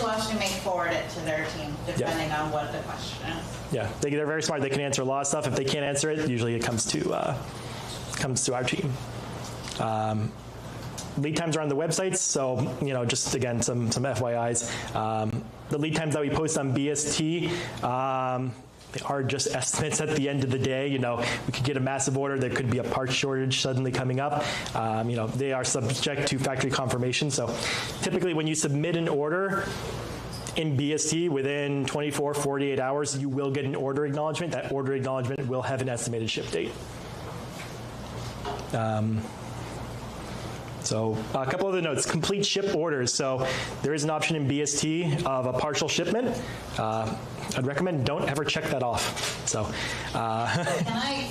to us, we may forward it to their team, depending on what the question is. Yeah, they're very smart. They can answer a lot of stuff. If they can't answer it, usually it comes to our team. Lead times are on the websites, so just again some FYIs. The lead times that we post on BST, they are just estimates at the end of the day. We could get a massive order. There could be a part shortage suddenly coming up. They are subject to factory confirmation. So typically when you submit an order in BST, within 24, 48 hours, you will get an order acknowledgement. That order acknowledgement will have an estimated ship date. So a couple other notes, complete ship orders. So there is an option in BST of a partial shipment. I'd recommend don't ever check that off. So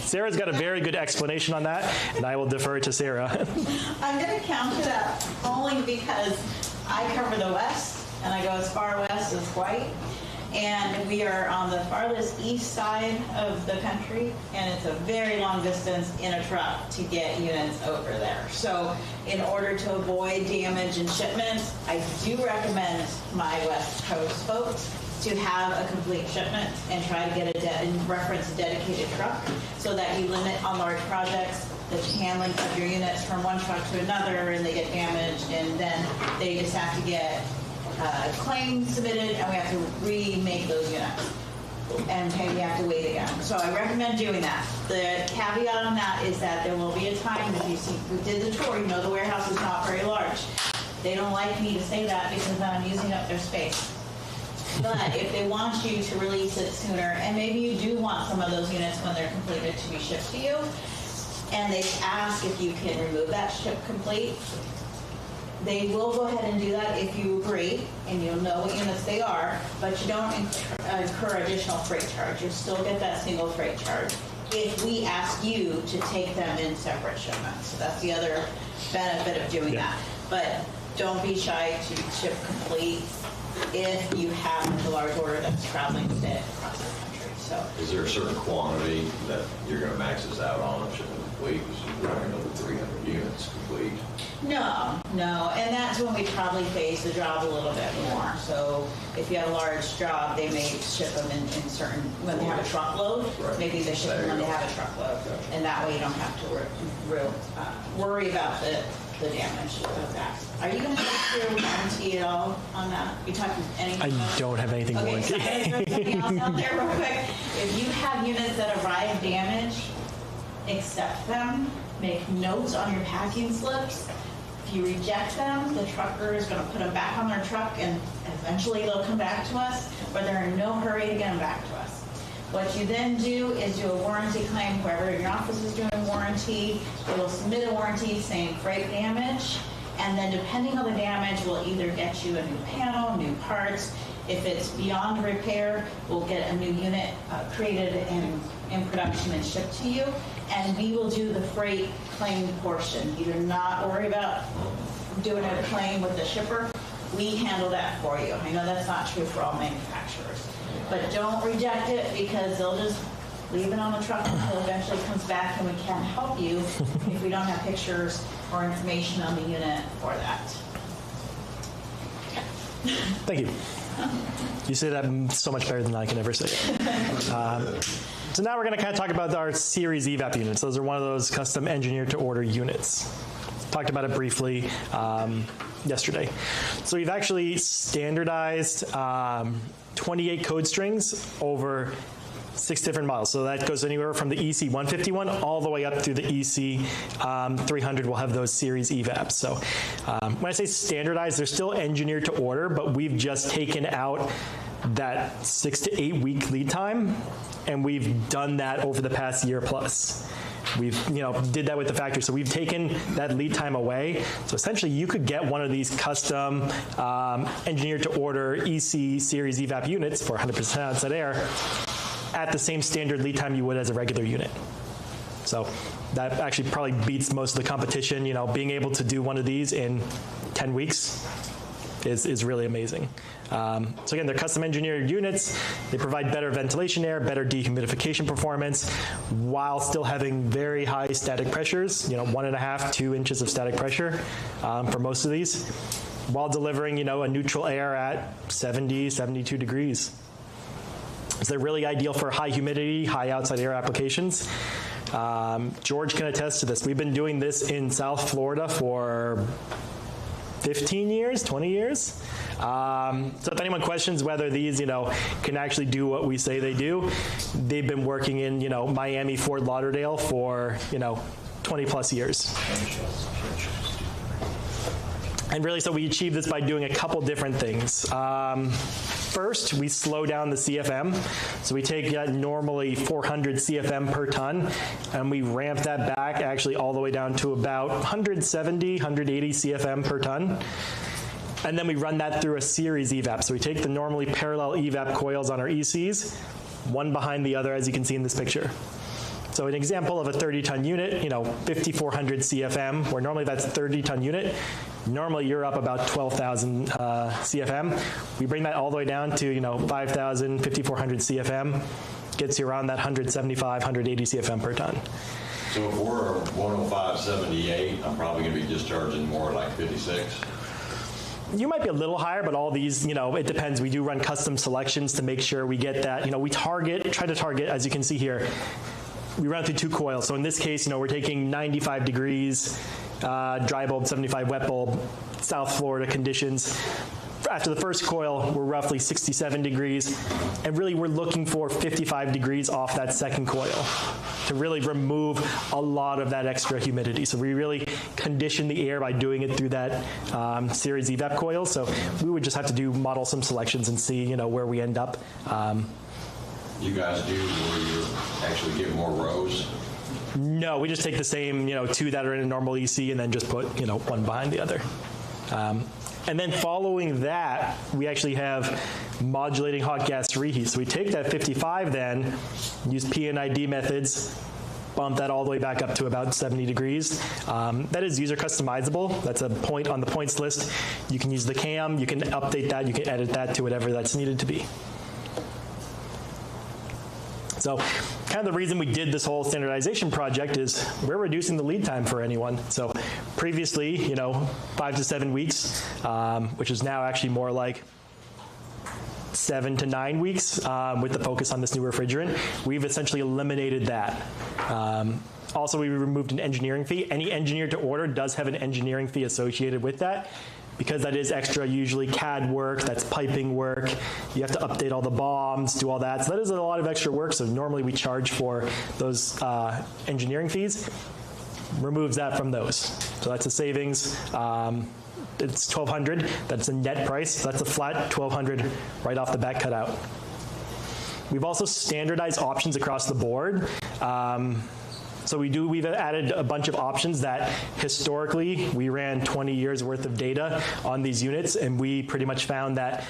Sarah's got a very good explanation on that, and I will defer it to Sarah. I'm going to counter that only because I cover the West, and I go as far west as Hawaii. And we are on the farthest east side of the country, and it's a very long distance in a truck to get units over there. So in order to avoid damage in shipments, I do recommend my West Coast folks to have a complete shipment and try to get and reference a dedicated truck so that you limit on large projects the handling of your units from one truck to another, and they get damaged, and then they just have to get claim submitted, and we have to remake those units. And we have to wait again. So I recommend doing that. The caveat on that is that there will be a time, if you see, we did the tour, the warehouse is not very large. They don't like me to say that because then I'm using up their space. But if they want you to release it sooner, and maybe you do want some of those units when they're completed to be shipped to you, and they ask if you can remove that ship complete, they will go ahead and do that if you agree, and you'll know what units they are, but you don't incur additional freight charge. You'll still get that single freight charge if we ask you to take them in separate shipments. So that's the other benefit of doing that. But don't be shy to ship complete if you have a large order that's traveling today across the country. So, is there a certain quantity that you're going to max this out on if shipping complete? Because you're running over 300 units complete. No, and that's when we probably phase the job a little bit more. So if you have a large job, they may ship them in certain, when they have a truckload, maybe they ship them when they have a truckload. And that way you don't have to worry about the damage of that. Are you going to go through warranty at all on that? You talking anything? I don't have anything warranty. Okay, so I'm going to throw something else out there real quick. If you have units that arrive damaged, accept them, make notes on your packing slips. If you reject them, the trucker is going to put them back on their truck, and eventually they'll come back to us, but they're in no hurry to get them back to us. What you then do is do a warranty claim. Whoever in your office is doing warranty, they will submit a warranty saying freight damage, and then depending on the damage, we'll either get you a new panel, new parts. If it's beyond repair, we'll get a new unit created and in production and shipped to you, and we will do the freight claim portion. You do not worry about doing a claim with the shipper. We handle that for you. I know that's not true for all manufacturers, but don't reject it because they'll just leave it on the truck until it eventually comes back, and we can't help you if we don't have pictures or information on the unit for that. Thank you. You say that so much better than I can ever say it. So now we're going to kind of talk about our series evap units. Those are one of those custom engineered to order units. Talked about it briefly yesterday. So we've actually standardized 28 code strings over 6 different models. So that goes anywhere from the EC 151 all the way up through the EC 300 will have those series evaps. So when I say standardized, they're still engineered to order, but we've just taken out that 6 to 8 week lead time, and we've done that over the past year plus. We've, did that with the factory. So we've taken that lead time away. So essentially you could get one of these custom engineered to order EC series evap units for 100% outside air at the same standard lead time you would as a regular unit. So that actually probably beats most of the competition. Being able to do one of these in 10 weeks is really amazing. So again, they're custom engineered units. They provide better ventilation air, better dehumidification performance, while still having very high static pressures, 1.5 to 2 inches of static pressure for most of these. while delivering, a neutral air at 70, 72 degrees. So they're really ideal for high humidity, high outside air applications. George can attest to this. We've been doing this in South Florida for 15 years, 20 years. So if anyone questions whether these, can actually do what we say they do, they've been working in, Miami, Fort Lauderdale for, 20 plus years. And really, so we achieve this by doing a couple different things. First, we slow down the CFM. So we take normally 400 CFM per ton, and we ramp that back actually all the way down to about 170, 180 CFM per ton. And then we run that through a series evap. So we take the normally parallel evap coils on our ECs, one behind the other, as you can see in this picture. So an example of a 30-ton unit, 5,400 CFM, where normally that's a 30-ton unit. Normally you're up about 12,000 CFM. We bring that all the way down to 5,000, 5,400 CFM. Gets you around that 175, 180 CFM per ton. So if we're 105.78, I'm probably going to be discharging more like 56. You might be a little higher, but all these, it depends. We do run custom selections to make sure we get that. We try to target, as you can see here, we run through 2 coils. So in this case, we're taking 95 degrees, dry bulb, 75 wet bulb, South Florida conditions. After the first coil, we're roughly 67 degrees, and really we're looking for 55 degrees off that second coil to really remove a lot of that extra humidity. So we really condition the air by doing it through that series evap coil. So we would just have to model some selections and see, where we end up. You guys do where you actually get more rows? No, we just take the same, 2 that are in a normal EC and then just put, one behind the other. And then following that, we actually have modulating hot gas reheat. So we take that 55 then, use PNID methods, bump that all the way back up to about 70 degrees. That is user customizable. That's a point on the points list. You can use the cam, you can update that, you can edit that to whatever that's needed to be. So kind of the reason we did this whole standardization project is we're reducing the lead time for anyone. So previously, 5 to 7 weeks, which is now actually more like 7 to 9 weeks with the focus on this new refrigerant. We've essentially eliminated that. Also, we removed an engineering fee. Any engineer to order does have an engineering fee associated with that, because that is extra, usually CAD work, that's piping work. You have to update all the bombs, do all that. So that is a lot of extra work. So normally we charge for those engineering fees. Removes that from those. So that's a savings. It's $1,200. That's a net price. So that's a flat $1,200 right off the bat cut out. We've also standardized options across the board. So we've added a bunch of options that historically we ran 20 years worth of data on these units, and we pretty much found that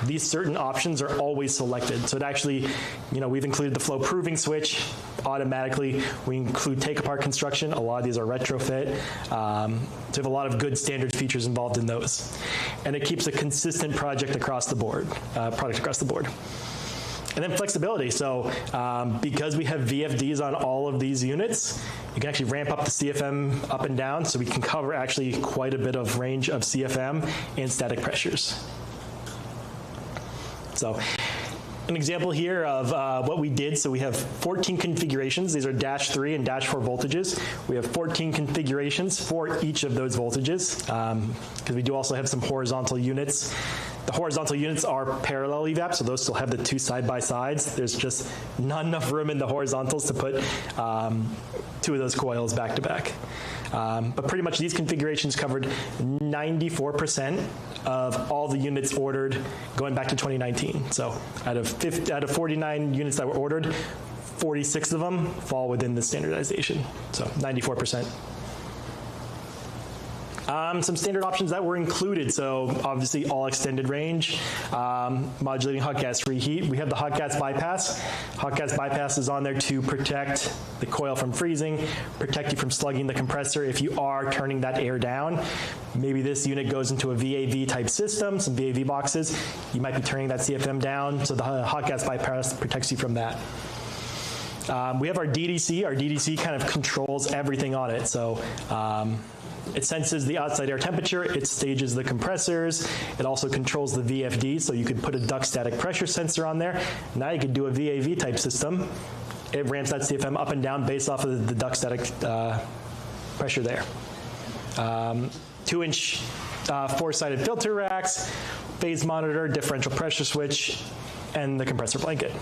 these certain options are always selected. So it actually, we've included the flow proving switch automatically. We include take apart construction. A lot of these are retrofit. So we have a lot of good standard features involved in those. And it keeps a consistent product across the board. And then flexibility. So because we have VFDs on all of these units, you can actually ramp up the CFM up and down, so we can cover actually quite a bit of range of CFM and static pressures. So an example here of what we did. So we have 14 configurations. These are -3 and -4 voltages. We have 14 configurations for each of those voltages, because we do also have some horizontal units. The horizontal units are parallel evap, so those still have the 2 side-by-sides. There's just not enough room in the horizontals to put 2 of those coils back to back. But pretty much these configurations covered 94% of all the units ordered going back to 2019. So out of 49 units that were ordered, 46 of them fall within the standardization, so 94%. Some standard options that were included, so obviously all extended range, modulating hot gas reheat. We have the hot gas bypass. Hot gas bypass is on there to protect the coil from freezing, protect you from slugging the compressor if you are turning that air down. Maybe this unit goes into a VAV type system, some VAV boxes. You might be turning that CFM down, so the hot gas bypass protects you from that. We have our DDC. Our DDC kind of controls everything on it. So it senses the outside air temperature, it stages the compressors, it also controls the VFD, so you could put a duct static pressure sensor on there. Now you could do a VAV type system. It ramps that CFM up and down based off of the duct static pressure there. 2-inch four-sided filter racks, phase monitor, differential pressure switch, and the compressor blanket.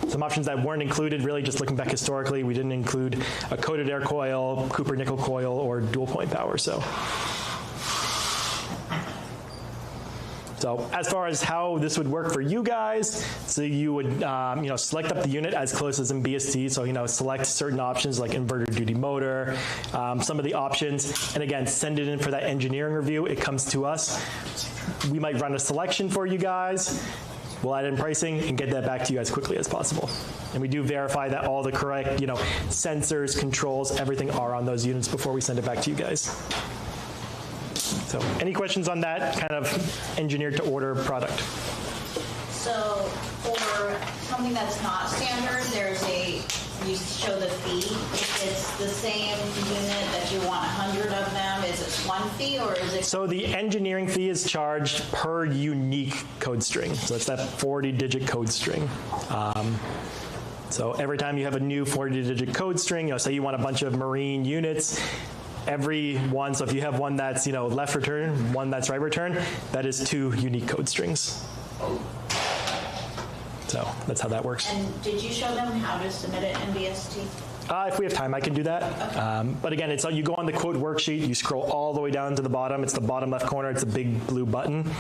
Some options that weren't included, really just looking back historically, we didn't include a coated air coil, Cooper nickel coil, or dual point power. So as far as how this would work for you guys, so you would select up the unit as close as in BST, so select certain options like inverter duty motor, some of the options, and again, send it in for that engineering review. It comes to us. We might run a selection for you guys. We'll add in pricing and get that back to you as quickly as possible. And we do verify that all the correct, sensors, controls, everything are on those units before we send it back to you guys. So any questions on that kind of engineered to order product? So for something that's not standard, you show the fee. If it's the same unit that you want 100 of them, is it one fee or is it? So the engineering fee is charged per unique code string. So it's that 40-digit code string. So every time you have a new 40-digit code string, say you want a bunch of marine units, every one, so if you have one that's left return, one that's right return, that is 2 unique code strings. So that's how that works. And did you show them how to submit it in BST? If we have time, I can do that. Okay. But again, it's you go on the quote worksheet, you scroll all the way down to the bottom. It's the bottom left corner. It's a big blue button.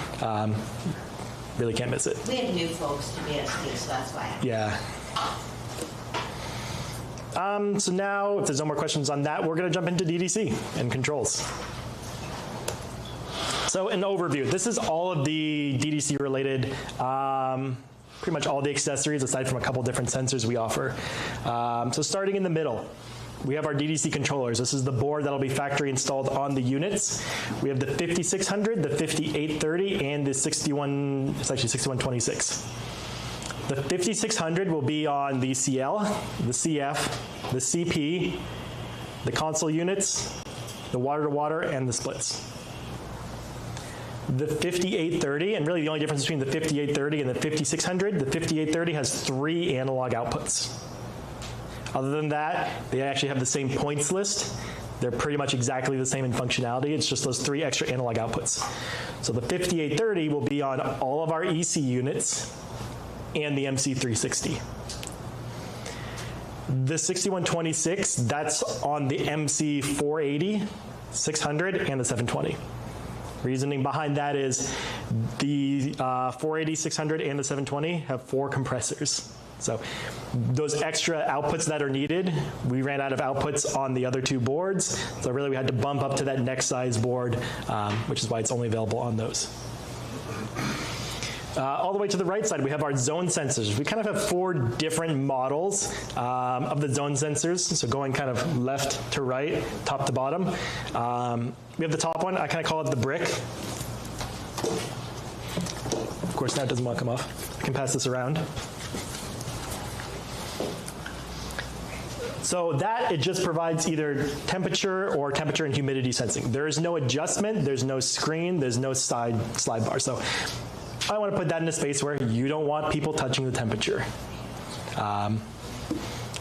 Really can't miss it. We have new folks to BST, so that's why. Yeah. So now, if there's no more questions on that, we're going to jump into DDC and controls. So an overview. This is all of the DDC related pretty much all the accessories aside from a couple different sensors we offer. So starting in the middle, we have our DDC controllers. This is the board that'll be factory installed on the units. We have the 5600, the 5830, and the 6126. The 5600 will be on the CL, the CF, the CP, the console units, the water-to-water, and the splits. The 5830, and really the only difference between the 5830 and the 5600, the 5830 has 3 analog outputs. Other than that, they actually have the same points list. They're pretty much exactly the same in functionality. It's just those 3 extra analog outputs. So the 5830 will be on all of our EC units and the MC360. The 6126, that's on the MC480, 600, and the 720. Reasoning behind that is the 480, 600, and the 720 have 4 compressors. So those extra outputs that are needed, we ran out of outputs on the other 2 boards. So really we had to bump up to that next size board, which is why it's only available on those. All the way to the right side, we have our zone sensors. We kind of have 4 different models of the zone sensors. So going kind of left to right, top to bottom. We have the top one. I kind of call it the brick. Of course, now it doesn't want to come off. I can pass this around. So that, it just provides either temperature or temperature and humidity sensing. There is no adjustment. There's no screen. There's no slide bar. So I want to put that in a space where you don't want people touching the temperature.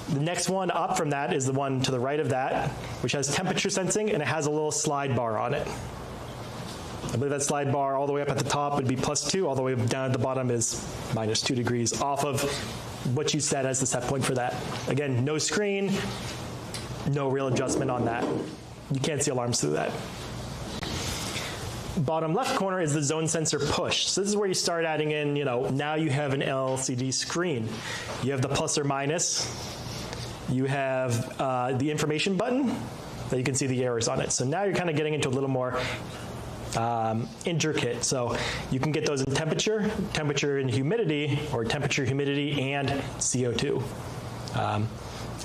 The next one up from that is the one to the right of that, which has temperature sensing, and it has a little slide bar on it. I believe that slide bar all the way up at the top would be +2, all the way down at the bottom is -2 degrees off of what you set as the set point for that. Again, no screen, no real adjustment on that. You can't see alarms through that. Bottom left corner is the zone sensor push. So this is where you start adding in, now you have an LCD screen. You have the plus or minus. You have the information button that you can see the errors on it. So now you're kind of getting into a little more intricate. So you can get those in temperature, temperature and humidity, or temperature, humidity, and CO2.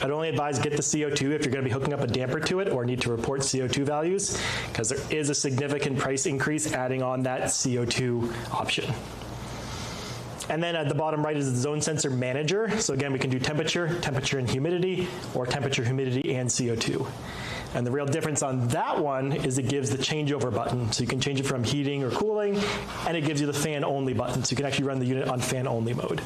I'd only advise get the CO2 if you're going to be hooking up a damper to it or need to report CO2 values, because there is a significant price increase adding on that CO2 option. And then at the bottom right is the zone sensor manager. So again, we can do temperature, temperature and humidity, or temperature, humidity, and CO2. And the real difference on that one is it gives the changeover button. So you can change it from heating or cooling, and it gives you the fan only button. So you can actually run the unit on fan only mode.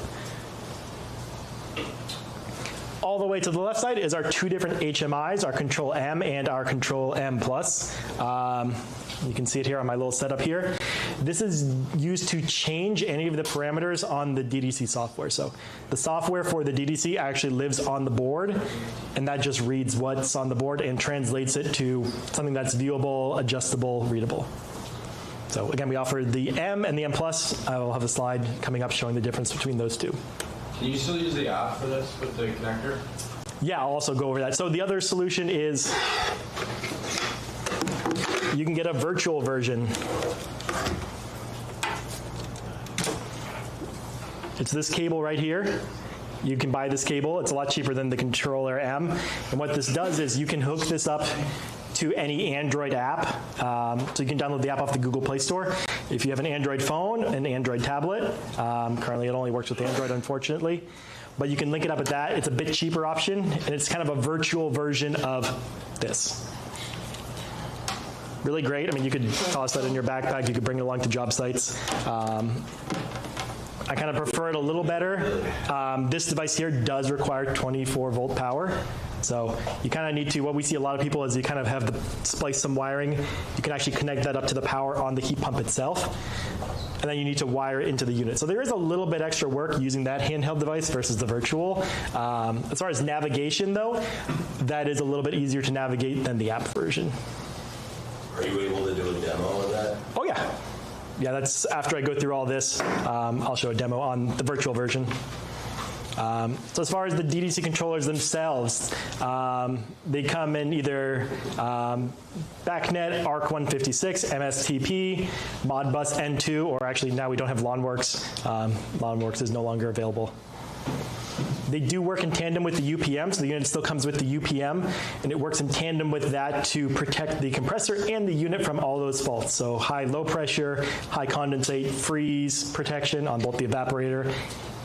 All the way to the left side is our two different HMIs, our Control M and our Control M Plus. You can see it here on my little setup here. This is used to change any of the parameters on the DDC software. So the software for the DDC actually lives on the board, and that just reads what's on the board and translates it to something that's viewable, adjustable, readable. So again, we offer the M and the M Plus. I will have a slide coming up showing the difference between those two. Can you still use the app for this with the connector? Yeah, I'll also go over that. So the other solution is you can get a virtual version. It's this cable right here. You can buy this cable. It's a lot cheaper than the controller M. And what this does is you can hook this up to any Android app. So you can download the app off the Google Play Store. If you have an Android phone, an Android tablet, currently it only works with Android, unfortunately. But you can link it up with that. It's a bit cheaper option, and it's kind of a virtual version of this. Really great. I mean, you could toss that in your backpack. You could bring it along to job sites. I kind of prefer it a little better. This device here does require 24-volt power. So you kind of need to, what we see a lot of people is you kind of have to splice some wiring. You can actually connect that up to the power on the heat pump itself. And then you need to wire it into the unit. So there is a little bit extra work using that handheld device versus the virtual. As far as navigation though, that is a little bit easier to navigate than the app version. Are you able to do a demo of that? Oh yeah. Yeah, that's after I go through all this, I'll show a demo on the virtual version. So as far as the DDC controllers themselves, they come in either BACnet, ARC156, MSTP, Modbus N2, or actually now we don't have LawnWorks. LawnWorks is no longer available. They do work in tandem with the UPM, so the unit still comes with the UPM, and it works in tandem with that to protect the compressor and the unit from all those faults. So high low pressure, high condensate, freeze protection on both the evaporator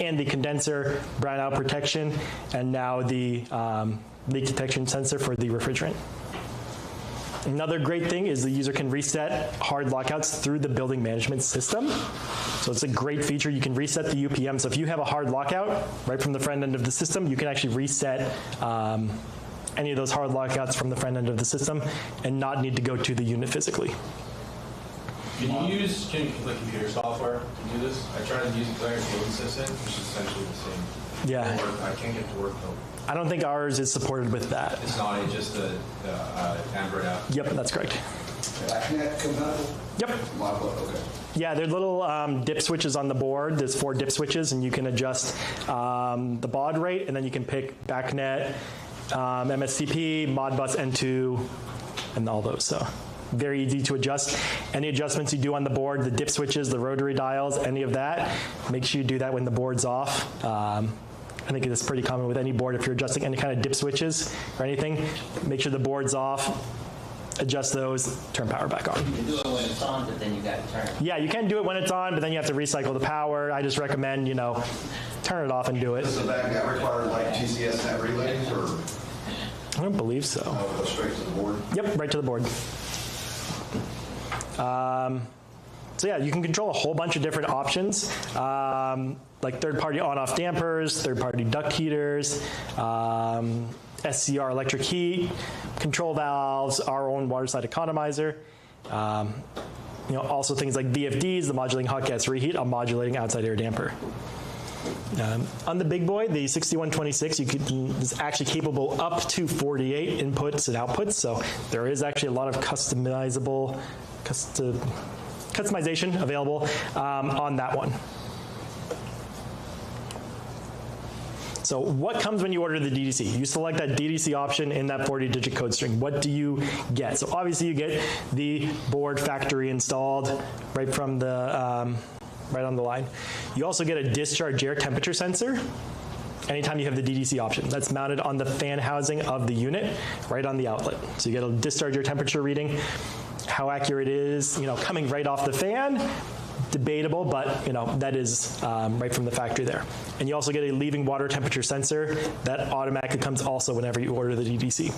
and the condenser, brownout protection, and now the leak detection sensor for the refrigerant. Another great thing is the user can reset hard lockouts through the building management system. So it's a great feature. You can reset the UPM. So if you have a hard lockout right from the front end of the system, you can actually reset any of those hard lockouts from the front end of the system and not need to go to the unit physically. Can you use computer software to do this? I tried to use a Player Field Assistant, which is essentially the same. Yeah. I can't get to work though. I don't think ours is supported with that. It's not, it's just the Android app. Yep, that's correct. BACnet compatible? Yep. Okay. Yeah, there are little dip switches on the board. There's 4 dip switches, and you can adjust the baud rate, and then you can pick BACnet, MSTP, Modbus N2, and all those. So very easy to adjust. Any adjustments you do on the board, the dip switches, the rotary dials, any of that, make sure you do that when the board's off. I think it's pretty common with any board if you're adjusting any kind of dip switches or anything. Make sure the board's off, adjust those, turn power back on. You can do it when it's on, but then you got to turn it. Yeah, you can do it when it's on, but then you have to recycle the power. I just recommend, turn it off and do it. Does the BACnet require like TCS net relays or? I don't believe so. Go straight to the board? Yep, right to the board. So yeah, you can control a whole bunch of different options, like third-party on-off dampers, third-party duct heaters, SCR electric heat, control valves, our own water-side economizer. Also things like VFDs, the modulating hot gas reheat, a modulating outside air damper. On the big boy, the 6126, is actually capable up to 48 inputs and outputs, so there is actually a lot of customization available on that one. So what comes when you order the DDC? You select that DDC option in that 40-digit code string. What do you get? So obviously you get the board factory installed right from the right on the line. You also get a discharge air temperature sensor anytime you have the DDC option. That's mounted on the fan housing of the unit right on the outlet. So you get a discharge air temperature reading, how accurate it is, coming right off the fan, debatable, but that is right from the factory there. And you also get a leaving water temperature sensor that automatically comes also whenever you order the DDC.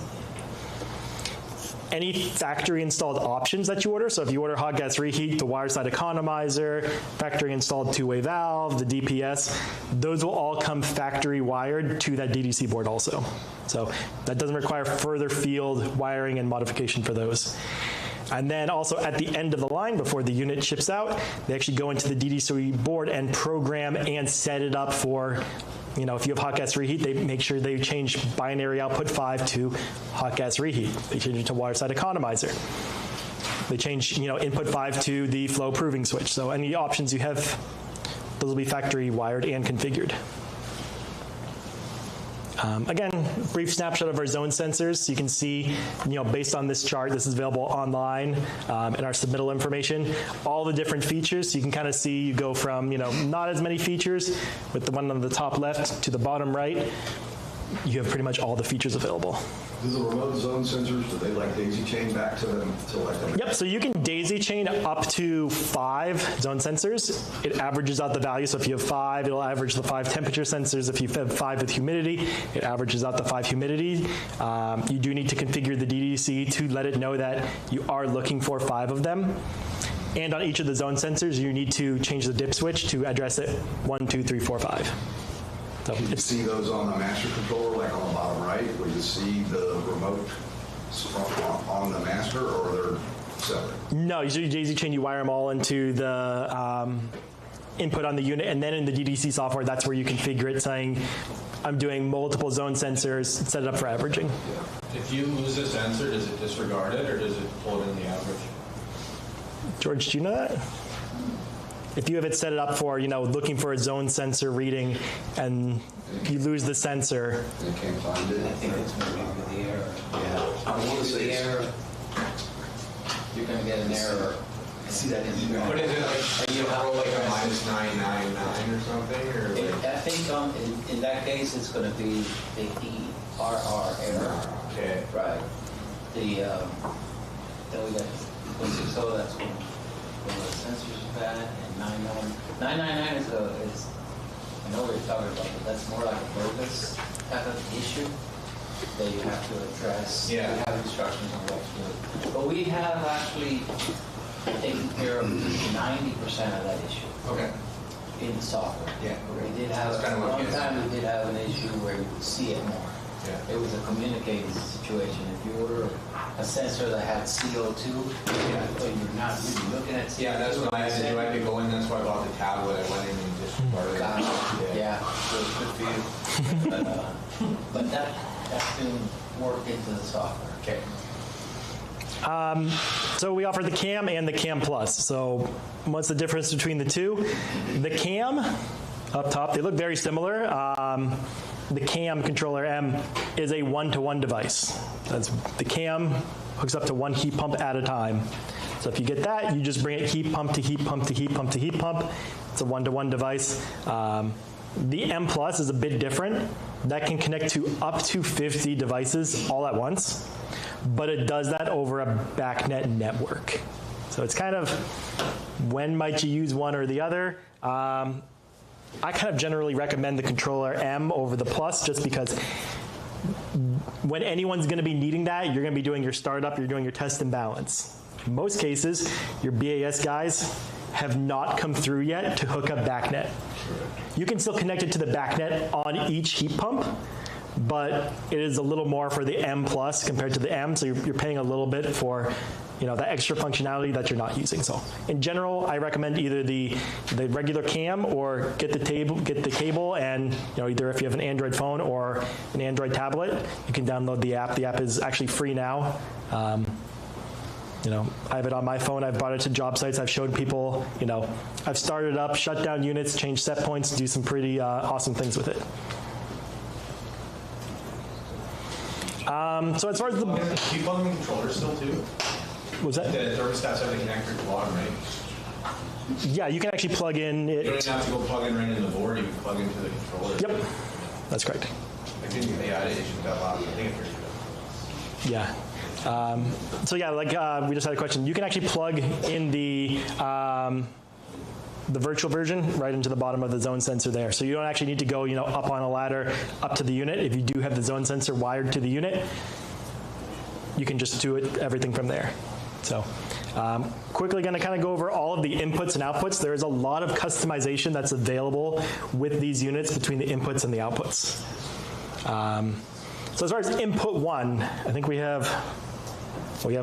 Any factory installed options that you order, so if you order hot gas reheat, the wire side economizer, factory installed two-way valve, the DPS, those will all come factory wired to that DDC board also. So that doesn't require further field wiring and modification for those. And then also at the end of the line, before the unit ships out, they actually go into the DDC board and program and set it up for, if you have hot gas reheat, they make sure they change binary output 5 to hot gas reheat. They change it to wire side economizer. They change, input 5 to the flow proving switch. So any options you have, those will be factory wired and configured. Again, brief snapshot of our zone sensors. So you can see, based on this chart, this is available online in our submittal information, all the different features. So you can kind of see, you go from, not as many features with the one on the top left to the bottom right. You have pretty much all the features available. Do the remote zone sensors, do they daisy chain back to them to them? Yep, so you can daisy chain up to 5 zone sensors. It averages out the value, so if you have 5, it'll average the 5 temperature sensors. If you have 5 with humidity, it averages out the 5 humidity. You do need to configure the DDC to let it know that you are looking for 5 of them. And on each of the zone sensors, you need to change the dip switch to address it 1, 2, 3, 4, 5. So Can you see those on the master controller, like on the bottom right, where you see the remote on the master, or they're separate? No, you daisy chain, you wire them all into the input on the unit, and then in the DDC software, that's where you configure it, saying, I'm doing multiple zone sensors, set it up for averaging. If you lose a sensor, does it disregard it, or does it pull it in the average? George, do you know that? If you have it set it up for, looking for a zone sensor reading and you lose the sensor. They can't find it. I think it's maybe with the error. Yeah. I want to say The error, you're going to get an error. See that in the But is it like, you roll like a minus 999 or something, or like? I think in that case, it's going to be the ERR error. Okay. Right. Then we got 160, that's when the sensors are bad, and 999 is I know what you're talking about, but that's more like a bogus type of issue that you have to address. Yeah. We have instructions on what to do. But we have actually taken care of 90% of that issue Okay. in the software. Yeah. We did have, That's kind of what one it is. time we did have an issue where you could see it more. Yeah. It was a communicating situation. If you order a sensor that had CO2, but you're not really looking at CO2. Yeah, that's what I had to do. I had to go in, that's why I bought the tablet. I went in and just started. Gosh, yeah, so it's good for you. But that's been worked into the software. Okay. So we offer the CAM and the CAM Plus. So what's the difference between the two? The CAM, up top, they look very similar. The CAM controller M is a one-to-one device. That's the CAM hooks up to one heat pump at a time. So if you get that, you just bring it heat pump to heat pump to heat pump to heat pump. It's a one-to-one device. The M Plus is a bit different. That can connect to up to 50 devices all at once, but it does that over a BACnet network. So it's kind of, when might you use one or the other? I kind of generally recommend the controller M over the Plus, just because when anyone's going to be needing that, you're going to be doing your startup, you're doing your test and balance. In most cases, your BAS guys have not come through yet to hook up BACnet. You can still connect it to the BACnet on each heat pump, but it is a little more for the M Plus compared to the M, so you're paying a little bit for that extra functionality that you're not using. So in general, I recommend either the regular CAM or get the cable, and either if you have an Android phone or an Android tablet, you can download the app. The app is actually free now. I have it on my phone. I've brought it to job sites. I've showed people, I've started up, shut down units, changed set points, do some pretty awesome things with it. So as far as the... Do you plug in the controller still too? What was that? The thermostats have the connector at the bottom, right? Yeah, you can actually plug in You don't it. even have to go plug in right in the board. You can plug into the controller. Yep, that's correct. I think I had issues with that last. I think it figured it out. Yeah. So yeah, we just had a question. You can actually plug in the the virtual version right into the bottom of the zone sensor there. So you don't actually need to go, up on a ladder up to the unit. If you do have the zone sensor wired to the unit, you can just do everything from there. So quickly going to kind of go over all of the inputs and outputs. There is a lot of customization that's available with these units between the inputs and the outputs. So as far as input 1, I think we have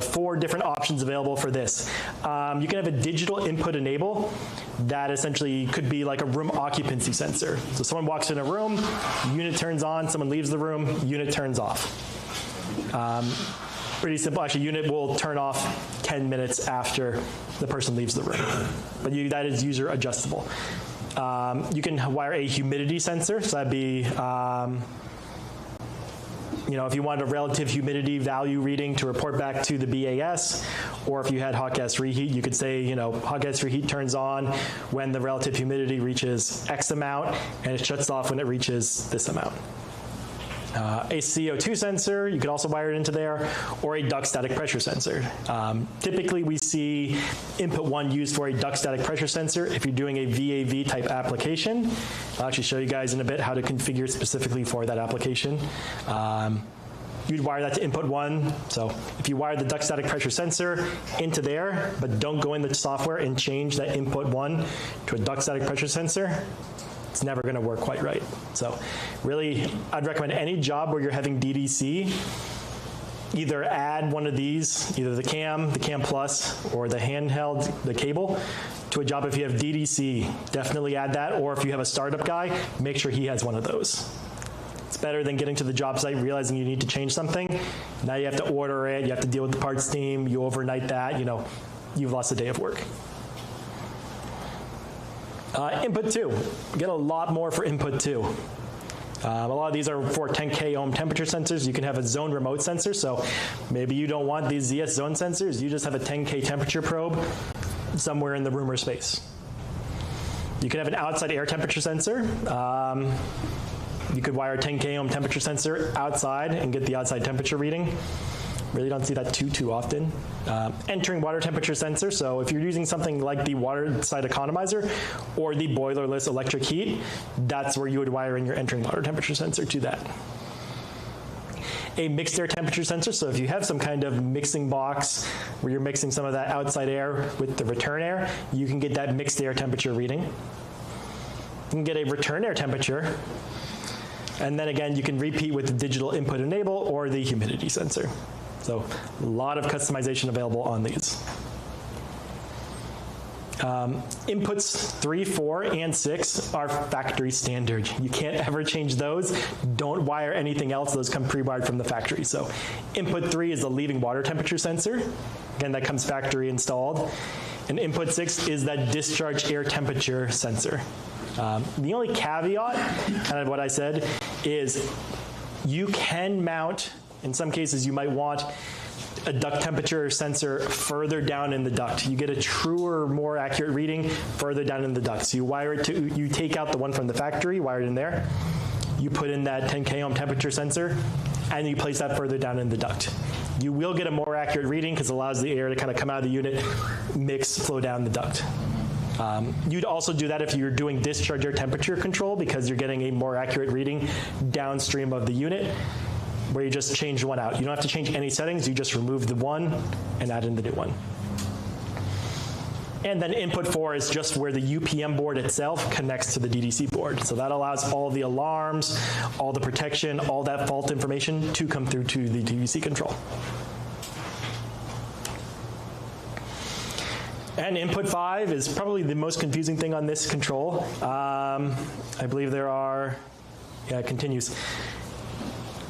4 different options available for this. You can have a digital input enable that essentially could be like a room occupancy sensor. So someone walks in a room, unit turns on, someone leaves the room, unit turns off. Pretty simple. Actually, unit will turn off 10 minutes after the person leaves the room. But that is user adjustable. You can wire a humidity sensor. So that'd be if you wanted a relative humidity value reading to report back to the BAS, or if you had hot gas reheat, you could say, hot gas reheat turns on when the relative humidity reaches X amount, and it shuts off when it reaches this amount. A CO2 sensor, you could also wire it into there, or a duct static pressure sensor. Typically, we see input 1 used for a duct static pressure sensor if you're doing a VAV type application. I'll actually show you guys in a bit how to configure specifically for that application. You'd wire that to input 1. So if you wire the duct static pressure sensor into there, but don't go in the software and change that input 1 to a duct static pressure sensor, it's never going to work quite right. So really, I'd recommend any job where you're having DDC, either add one of these, either the CAM Plus, or the handheld, the cable, to a job. If you have DDC, definitely add that. Or if you have a startup guy, make sure he has one of those. It's better than getting to the job site, realizing you need to change something. Now you have to order it, you have to deal with the parts team, you overnight that, you've lost a day of work. Input 2, get a lot more for input 2. A lot of these are for 10K ohm temperature sensors. You can have a zone remote sensor, so maybe you don't want these ZS zone sensors, you just have a 10K temperature probe somewhere in the room or space. You can have an outside air temperature sensor. You could wire a 10K ohm temperature sensor outside and get the outside temperature reading. Really don't see that too often. Entering water temperature sensor. So if you're using something like the water side economizer or the boilerless electric heat, that's where you would wire in your entering water temperature sensor to that. A mixed air temperature sensor. So if you have some kind of mixing box where you're mixing some of that outside air with the return air, you can get that mixed air temperature reading. You can get a return air temperature. And then again, you can repeat with the digital input enable or the humidity sensor. So a lot of customization available on these. Inputs 3, 4, and 6 are factory standard. You can't ever change those. Don't wire anything else. Those come pre-wired from the factory. So input 3 is the leaving water temperature sensor. Again, that comes factory installed. And input 6 is that discharge air temperature sensor. The only caveat, kind of what I said, is you can mount, in some cases you might want a duct temperature sensor further down in the duct. You get a truer, more accurate reading further down in the duct. So you wire it to, you take out the one from the factory, wire it in there, you put in that 10K ohm temperature sensor, and you place that further down in the duct. You will get a more accurate reading because it allows the air to kind of come out of the unit, mix, flow down the duct. You'd also do that if you're doing discharge air temperature control because you're getting a more accurate reading downstream of the unit where you just change one out. You don't have to change any settings, you just remove the one and add in the new one. And then input 4 is just where the UPM board itself connects to the DDC board. So that allows all the alarms, all the protection, all that fault information to come through to the DDC control. And input 5 is probably the most confusing thing on this control. I believe there are, yeah, it continues.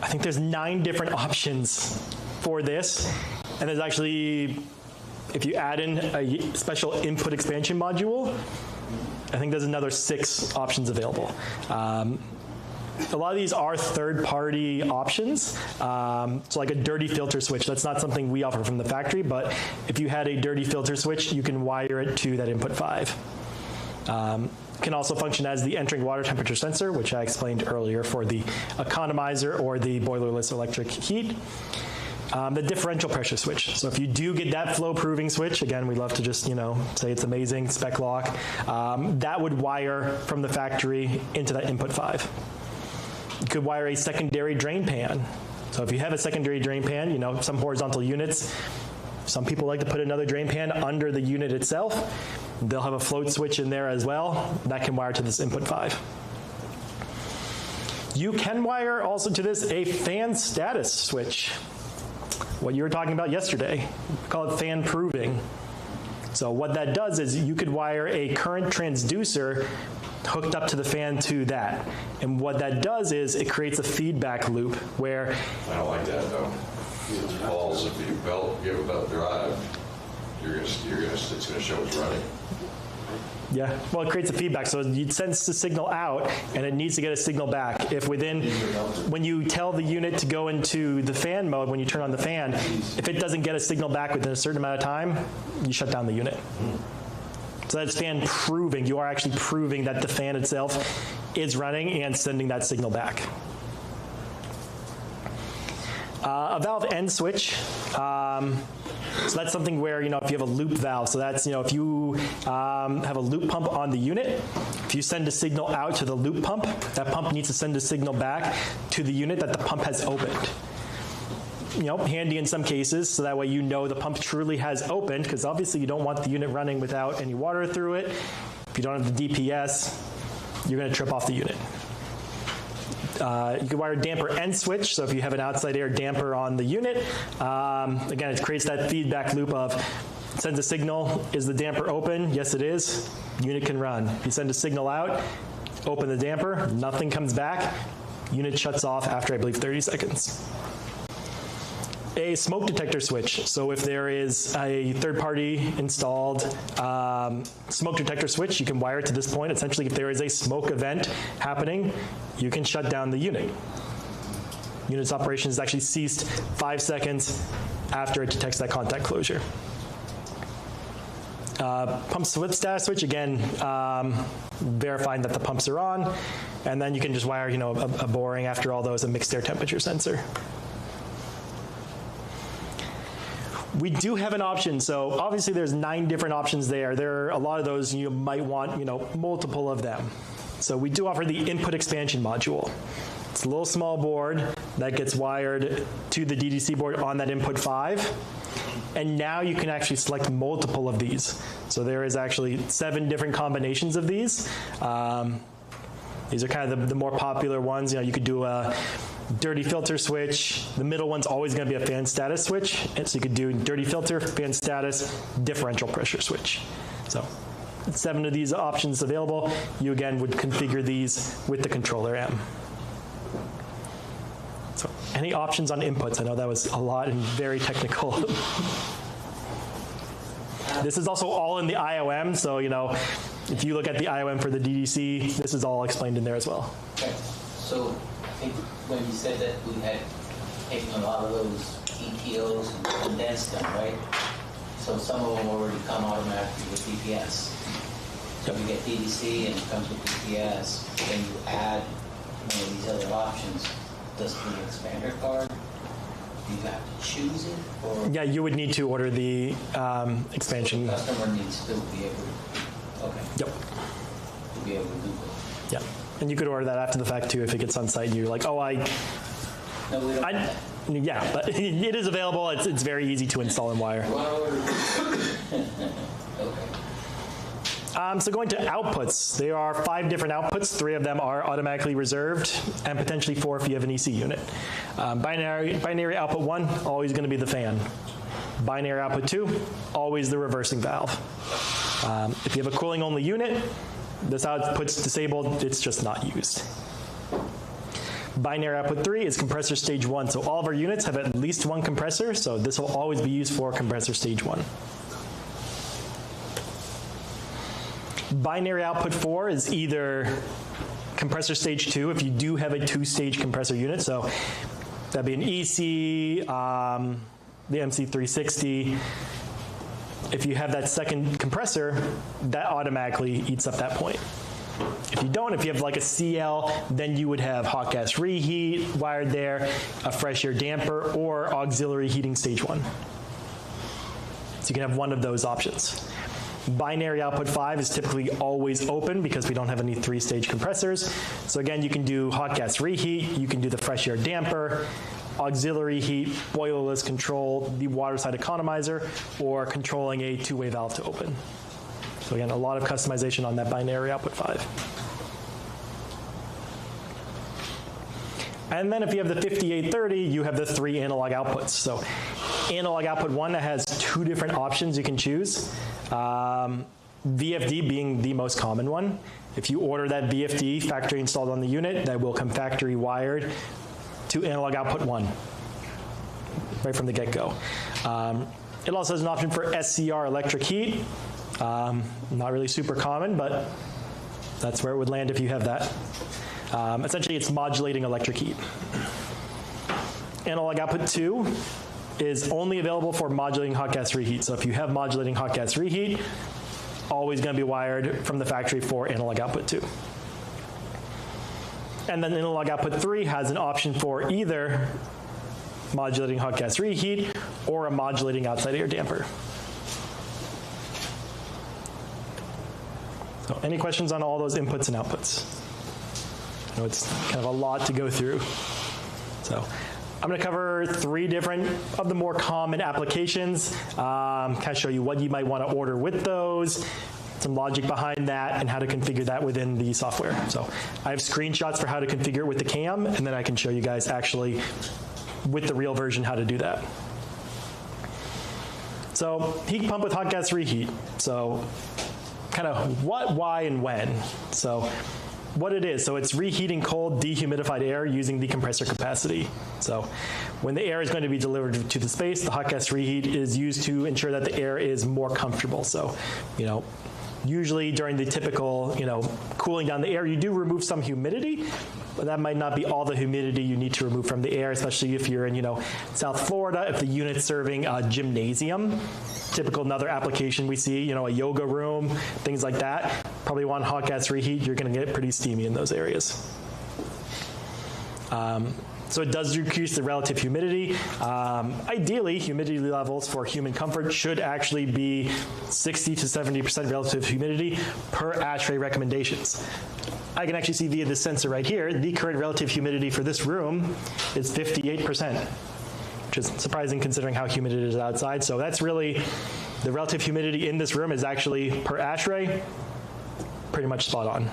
I think there's 9 different options for this. And there's actually, if you add in a special input expansion module, I think there's another 6 options available. A lot of these are third-party options. So like a dirty filter switch, that's not something we offer from the factory, but if you had a dirty filter switch, you can wire it to that input 5. Can also function as the entering water temperature sensor, which I explained earlier for the economizer or the boilerless electric heat. the differential pressure switch. So if you do get that flow proving switch, again, we love to just, say it's amazing, spec lock, that would wire from the factory into that input 5. You could wire a secondary drain pan. So if you have a secondary drain pan, some horizontal units, some people like to put another drain pan under the unit itself. They'll have a float switch in there as well. That can wire to this input 5. You can wire also to this a fan status switch. What you were talking about yesterday. We call it fan proving. So what that does is you could wire a current transducer hooked up to the fan to that. And what that does is it creates a feedback loop where... I don't like that though. It falls if you give a belt drive, it's going to show it's running. Yeah, well, it creates a feedback. So it sends the signal out, and it needs to get a signal back. If when you tell the unit to go into the fan mode, when you turn on the fan, if it doesn't get a signal back within a certain amount of time, you shut down the unit. So that's fan proving. You are actually proving that the fan itself is running and sending that signal back. A valve end switch. So that's something where, if you have a loop valve, so that's, if you have a loop pump on the unit, if you send a signal out to the loop pump, that pump needs to send a signal back to the unit that the pump has opened. Handy in some cases, so that way the pump truly has opened, because obviously you don't want the unit running without any water through it. If you don't have the DPS, you're going to trip off the unit. You can wire a damper end switch, so if you have an outside air damper on the unit, again, it creates that feedback loop of sends a signal, is the damper open? Yes, it is. Unit can run. If you send a signal out, open the damper, nothing comes back, unit shuts off after, I believe, 30 seconds. A smoke detector switch. So if there is a third-party installed smoke detector switch, you can wire it to this point. Essentially, if there is a smoke event happening, you can shut down the unit. Unit's operation is actually ceased 5 seconds after it detects that contact closure. Pump slip status switch, again, verifying that the pumps are on. And then you can just wire, a boring after all those, a mixed air temperature sensor. We do have an option, so obviously there's 9 different options there. There are a lot of those you might want, multiple of them. So we do offer the input expansion module. It's a little small board that gets wired to the DDC board on that input 5. And now you can actually select multiple of these. So there is actually 7 different combinations of these. These are kind of the more popular ones. You could do a dirty filter switch. The middle one's always going to be a fan status switch. And so you could do dirty filter, fan status, differential pressure switch. So 7 of these options available. You again would configure these with the controller M. So any options on inputs? I know that was a lot and very technical. This is also all in the IOM. So, if you look at the IOM for the DDC, this is all explained in there as well. Okay. So I think when you said that we had taken a lot of those ETOs and condensed them, right? So some of them already come automatically with DPS. So you get DDC and it comes with DPS, then you add one of these other options. Does the expander card, do you have to choose it? Or Yeah, you would need to order the expansion. the customer needs to be able to, okay. Yep. To be able to do it. Yep. And you could order that after the fact too if it gets on site and you're like, oh, No, we don't. yeah, but it is available. It's very easy to install and wire. Okay. So going to outputs, there are 5 different outputs. 3 of them are automatically reserved, and potentially 4 if you have an EC unit. Binary output 1, always going to be the fan. Binary output 2, always the reversing valve. If you have a cooling only unit, this output's disabled, it's just not used. Binary output 3 is compressor stage 1. So all of our units have at least 1 compressor, so this will always be used for compressor stage 1. Binary output 4 is either compressor stage 2 if you do have a 2-stage compressor unit. So that'd be an EC, the MC360. If you have that second compressor, that automatically eats up that point. If you don't, if you have like a CL, then you would have hot gas reheat wired there, a fresh air damper, or auxiliary heating stage 1. So you can have one of those options. Binary output 5 is typically always open because we don't have any 3-stage compressors. So again, you can do hot gas reheat, you can do the fresh air damper, auxiliary heat, boilerless control, the water side economizer, or controlling a 2-way valve to open. So again, a lot of customization on that binary output 5. And then if you have the 5830, you have the 3 analog outputs. So analog output 1 that has 2 different options you can choose. VFD being the most common one. If you order that VFD factory installed on the unit, that will come factory wired to analog output 1, right from the get-go. It also has an option for SCR electric heat. Not really super common, but that's where it would land if you have that. Essentially, it's modulating electric heat. Analog output 2 is only available for modulating hot gas reheat. So if you have modulating hot gas reheat, always going to be wired from the factory for analog output 2. And then analog output 3 has an option for either modulating hot gas reheat or a modulating outside air damper. So any questions on all those inputs and outputs? I know it's kind of a lot to go through. So I'm going to cover 3 different of the more common applications, kind of show you what you might want to order with those, some logic behind that, and how to configure that within the software. So I have screenshots for how to configure it with the CAM, and then I can show you guys actually with the real version how to do that. So heat pump with hot gas reheat. So kind of what, why, and when. So what it is, so it's reheating cold, dehumidified air using the compressor capacity. So when the air is going to be delivered to the space, the hot gas reheat is used to ensure that the air is more comfortable. So, usually during the typical, cooling down the air, you do remove some humidity, but that might not be all the humidity you need to remove from the air, especially if you're in, South Florida, if the unit's serving a gymnasium. Typical another application we see, a yoga room, things like that. Probably want hot gas reheat, you're going to get pretty steamy in those areas. So it does decrease the relative humidity. Ideally, humidity levels for human comfort should actually be 60 to 70% relative humidity per ASHRAE recommendations. I can actually see via this sensor right here, the current relative humidity for this room is 58%, which is surprising considering how humid it is outside. So that's really, the relative humidity in this room is actually, per ASHRAE, pretty much spot on.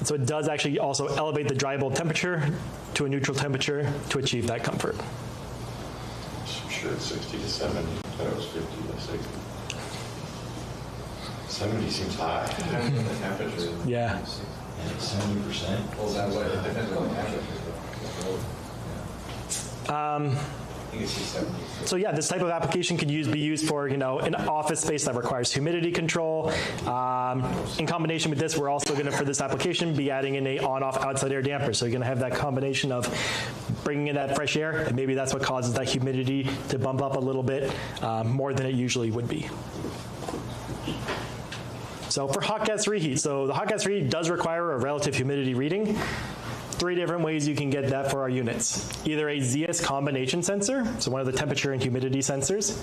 So it does actually also elevate the dry bulb temperature to a neutral temperature to achieve that comfort. I'm sure it's 60 to 70. I thought it was 50 to 60. 70 seems high. Depends on the temperature. Yeah. And it's 70%. Well, that way, it depends on the temperature. I think it's 70. So yeah, this type of application could be used for an office space that requires humidity control. In combination with this, we're also going to, for this application, be adding in a on-off outside air damper. So you're going to have that combination of bringing in that fresh air, and maybe that's what causes that humidity to bump up a little bit more than it usually would be. So for hot gas reheat, so the hot gas reheat does require a relative humidity reading. 3 different ways you can get that for our units. Either a ZS combination sensor, so one of the temperature and humidity sensors,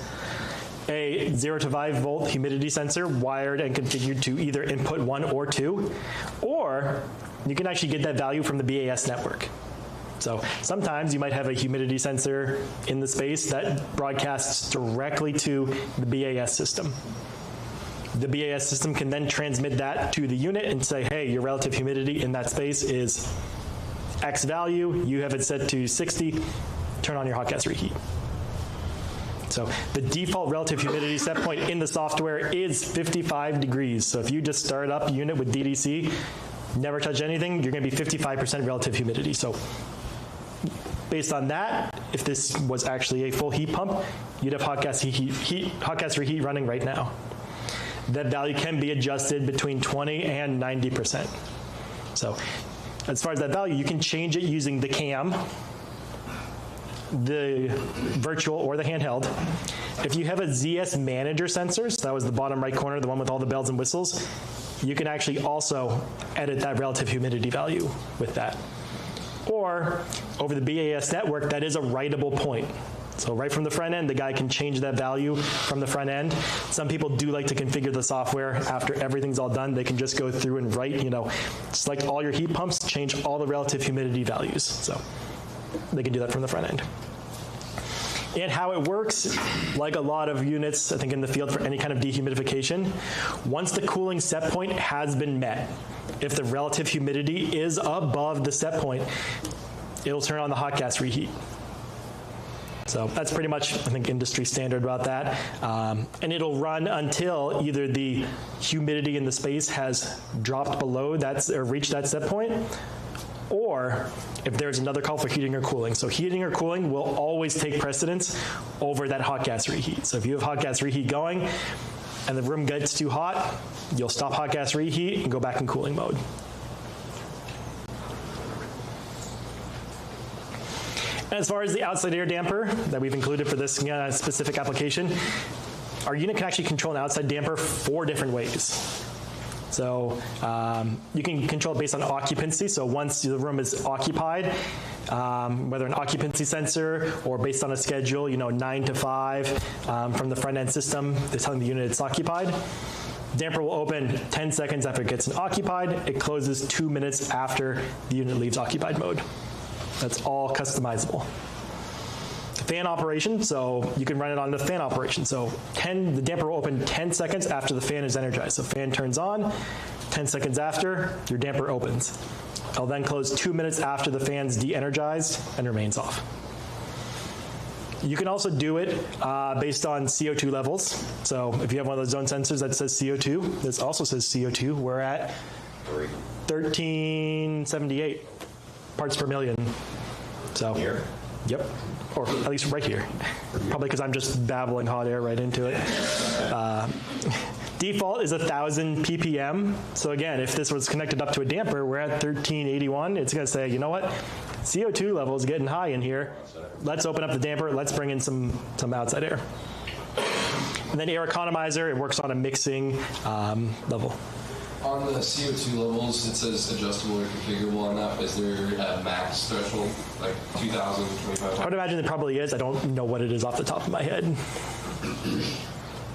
a 0 to 5 volt humidity sensor wired and configured to either input 1 or 2, or you can actually get that value from the BAS network. So sometimes you might have a humidity sensor in the space that broadcasts directly to the BAS system. The BAS system can then transmit that to the unit and say, hey, your relative humidity in that space is X value, you have it set to 60, turn on your hot gas reheat. So the default relative humidity set point in the software is 55 degrees. So if you just start up a unit with DDC, never touch anything, you're going to be 55% relative humidity. So based on that, if this was actually a full heat pump, you'd have hot gas reheat running right now. That value can be adjusted between 20 and 90%. So as far as that value, you can change it using the CAM, the virtual or the handheld. If you have a ZS manager sensor, so that was the bottom right corner, the one with all the bells and whistles, you can actually also edit that relative humidity value with that. Or over the BAS network, that is a writable point. So right from the front end, the guy can change that value from the front end. Some people do like to configure the software after everything's all done. They can just go through and write, select all your heat pumps, change all the relative humidity values. So they can do that from the front end. And how it works, like a lot of units, I think, in the field for any kind of dehumidification, once the cooling set point has been met, if the relative humidity is above the set point, it'll turn on the hot gas reheat. So that's pretty much, I think, industry standard about that. And it'll run until either the humidity in the space has dropped below that or reached that set point, or if there's another call for heating or cooling. So heating or cooling will always take precedence over that hot gas reheat. So if you have hot gas reheat going and the room gets too hot, you'll stop hot gas reheat and go back in cooling mode. As far as the outside air damper that we've included for this specific application, our unit can actually control an outside damper 4 different ways. So you can control it based on occupancy. So once the room is occupied, whether an occupancy sensor or based on a schedule, 9 to 5 from the front end system, they're telling the unit it's occupied. Damper will open 10 seconds after it gets occupied. It closes 2 minutes after the unit leaves occupied mode. That's all customizable. Fan operation, so you can run it on the fan operation. So the damper will open 10 seconds after the fan is energized. So fan turns on, 10 seconds after, your damper opens. It'll then close 2 minutes after the fan's de-energized and remains off. You can also do it based on CO2 levels. So if you have one of those zone sensors that says CO2, this also says CO2, we're at 1378 parts per million. So Here? Yep, or at least right here. Probably because I'm just babbling hot air right into it. Default is 1,000 ppm. So again, if this was connected up to a damper, we're at 1381. It's going to say, you know what? CO2 level is getting high in here. Let's open up the damper. Let's bring in some outside air. And then air economizer, it works on a mixing level. On the CO2 levels, it says adjustable or configurable on that. Is there a max threshold, like 2,000, 2,500? I would imagine there probably is. I don't know what it is off the top of my head.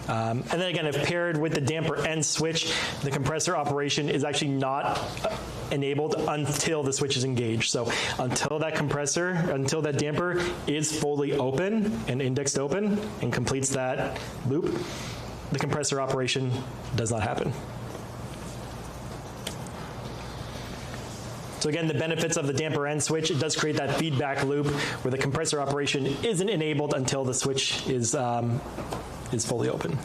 And then again, if paired with the damper end switch, the compressor operation is actually not enabled until the switch is engaged. So until that damper is fully open and indexed open and completes that loop, the compressor operation does not happen. So again, the benefits of the damper end switch, it does create that feedback loop where the compressor operation isn't enabled until the switch is fully open.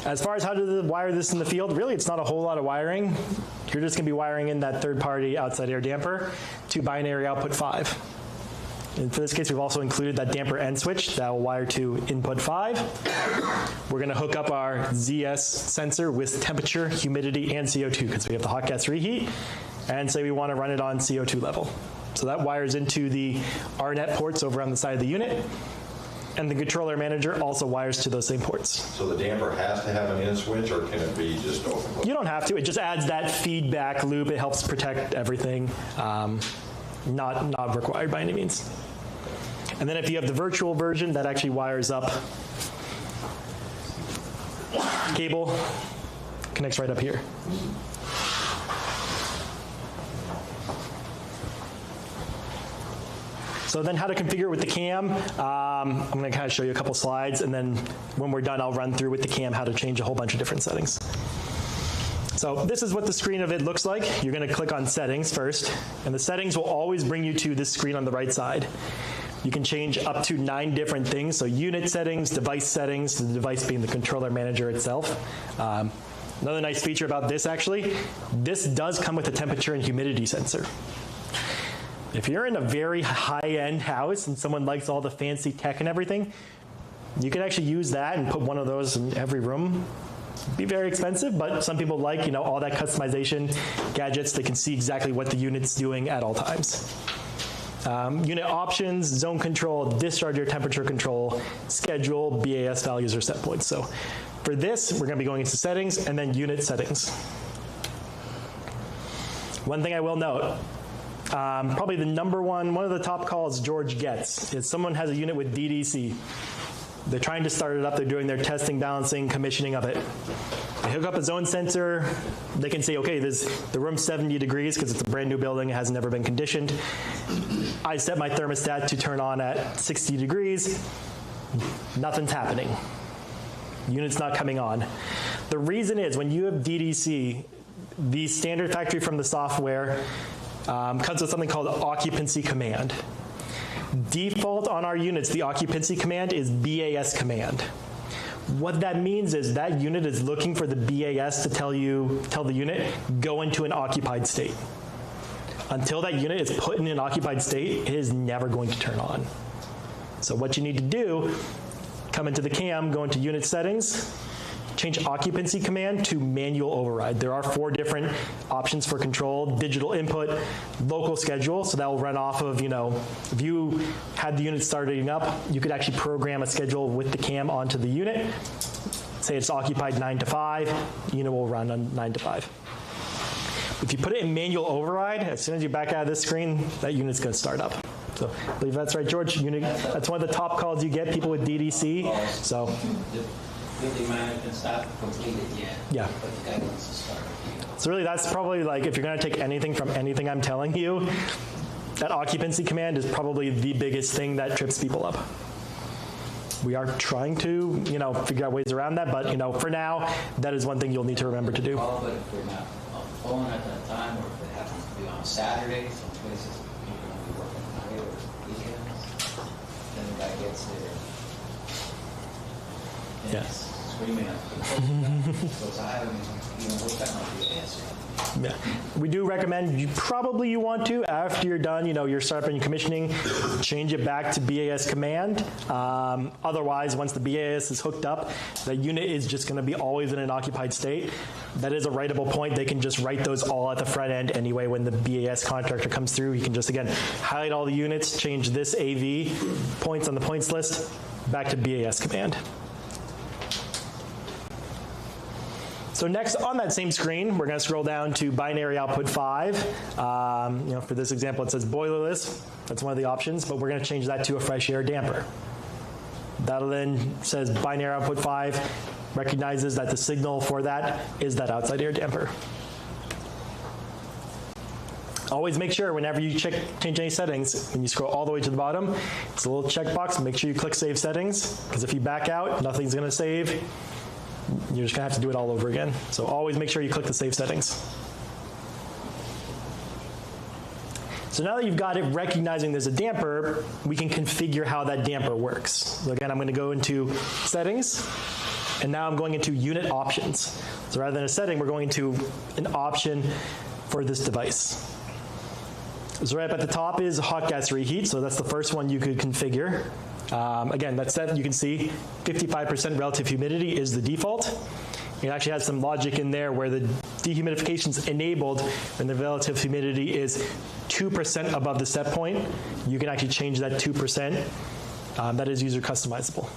As far as how to wire this in the field, really it's not a whole lot of wiring. You're just going to be wiring in that third-party outside air damper to binary output 5. And for this case, we've also included that damper end switch that will wire to input 5. We're going to hook up our ZS sensor with temperature, humidity, and CO2 because we have the hot gas reheat, and say we want to run it on CO2 level. So that wires into the RNet ports over on the side of the unit, and the controller manager also wires to those same ports. So the damper has to have an in switch, or can it be just open? You don't have to. It just adds that feedback loop. It helps protect everything. Not required by any means. And then if you have the virtual version, that actually wires up cable, connects right up here. So then how to configure it with the cam. I'm going to kind of show you a couple slides, and then when we're done, I'll run through with the cam how to change a whole bunch of different settings. So this is what the screen of it looks like. You're going to click on settings first, and the settings will always bring you to this screen on the right side. You can change up to 9 different things, so unit settings, device settings, the device being the controller manager itself. Another nice feature about this actually, this does come with a temperature and humidity sensor. If you're in a very high-end house and someone likes all the fancy tech and everything, you can actually use that and put one of those in every room. It'd be very expensive, but some people like, all that customization gadgets. They can see exactly what the unit's doing at all times. Unit options, zone control, discharge air temperature control, schedule, BAS values, or set points. So For this, we're going to be going into settings and then unit settings. One thing I will note, probably the number one of the top calls George gets is someone has a unit with DDC. They're trying to start it up. They're doing their testing, balancing, commissioning of it. They hook up a zone sensor. They can say, okay, the room's 70 degrees because it's a brand new building. It has never been conditioned. I set my thermostat to turn on at 60 degrees. Nothing's happening. Unit's not coming on. The reason is when you have DDC, the standard factory from the software comes with something called occupancy command. Default on our units, the occupancy command is BAS command. What that means is that unit is looking for the BAS to tell the unit, go into an occupied state. Until that unit is put in an occupied state, it is never going to turn on. So what you need to do, come into the CAM, go into unit settings, change occupancy command to manual override. There are 4 different options for control: digital input, local schedule, so that will run off of, if you had the unit starting up, you could actually program a schedule with the CAM onto the unit. Say it's occupied 9 to 5, unit will run on 9 to 5. If you put it in manual override, as soon as you back out of this screen, that unit's going to start up. So I believe that's right, George. That's one of the top calls you get, people with DDC. So. Building management staff completed yet. Yeah. But the guy wants to start. So really that's probably like, if you're going to take anything from anything I'm telling you, that occupancy command is probably the biggest thing that trips people up. We are trying to, figure out ways around that, but, for now, that is one thing you'll need to remember to do. But if we're not on the phone at that time, or if it happens to be on Saturday, some places people will be working night or weekends, then the guy gets there. Yes. Screaming at the so I haven't even looked at my answer. Yeah. We do recommend you want to, after you're done, your startup and your commissioning, change it back to BAS command. Otherwise, once the BAS is hooked up, the unit is just going to be always in an occupied state. That is a writable point. They can just write those all at the front end anyway. When the BAS contractor comes through, you can just, again, highlight all the units, change this AV points on the points list back to BAS command. So next, on that same screen, we're going to scroll down to binary output 5. For this example, it says boilerless. That's one of the options, but we're going to change that to a fresh air damper. That then says binary output 5, recognizes that the signal for that is that outside air damper. Always make sure whenever you change any settings, when you scroll all the way to the bottom, it's a little checkbox. Make sure you click Save Settings, because if you back out, nothing's going to save. You're just going to have to do it all over again. So always make sure you click the Save Settings. So now that you've got it recognizing there's a damper, we can configure how that damper works. So again, I'm going to go into Settings, and now I'm going into Unit Options. So rather than a setting, we're going to an option for this device. So right up at the top is hot gas reheat, so that's the first one you could configure. Again, that's set, you can see 55% relative humidity is the default. It actually has some logic in there where the dehumidification is enabled and the relative humidity is 2% above the set point. You can actually change that 2%. That is user customizable.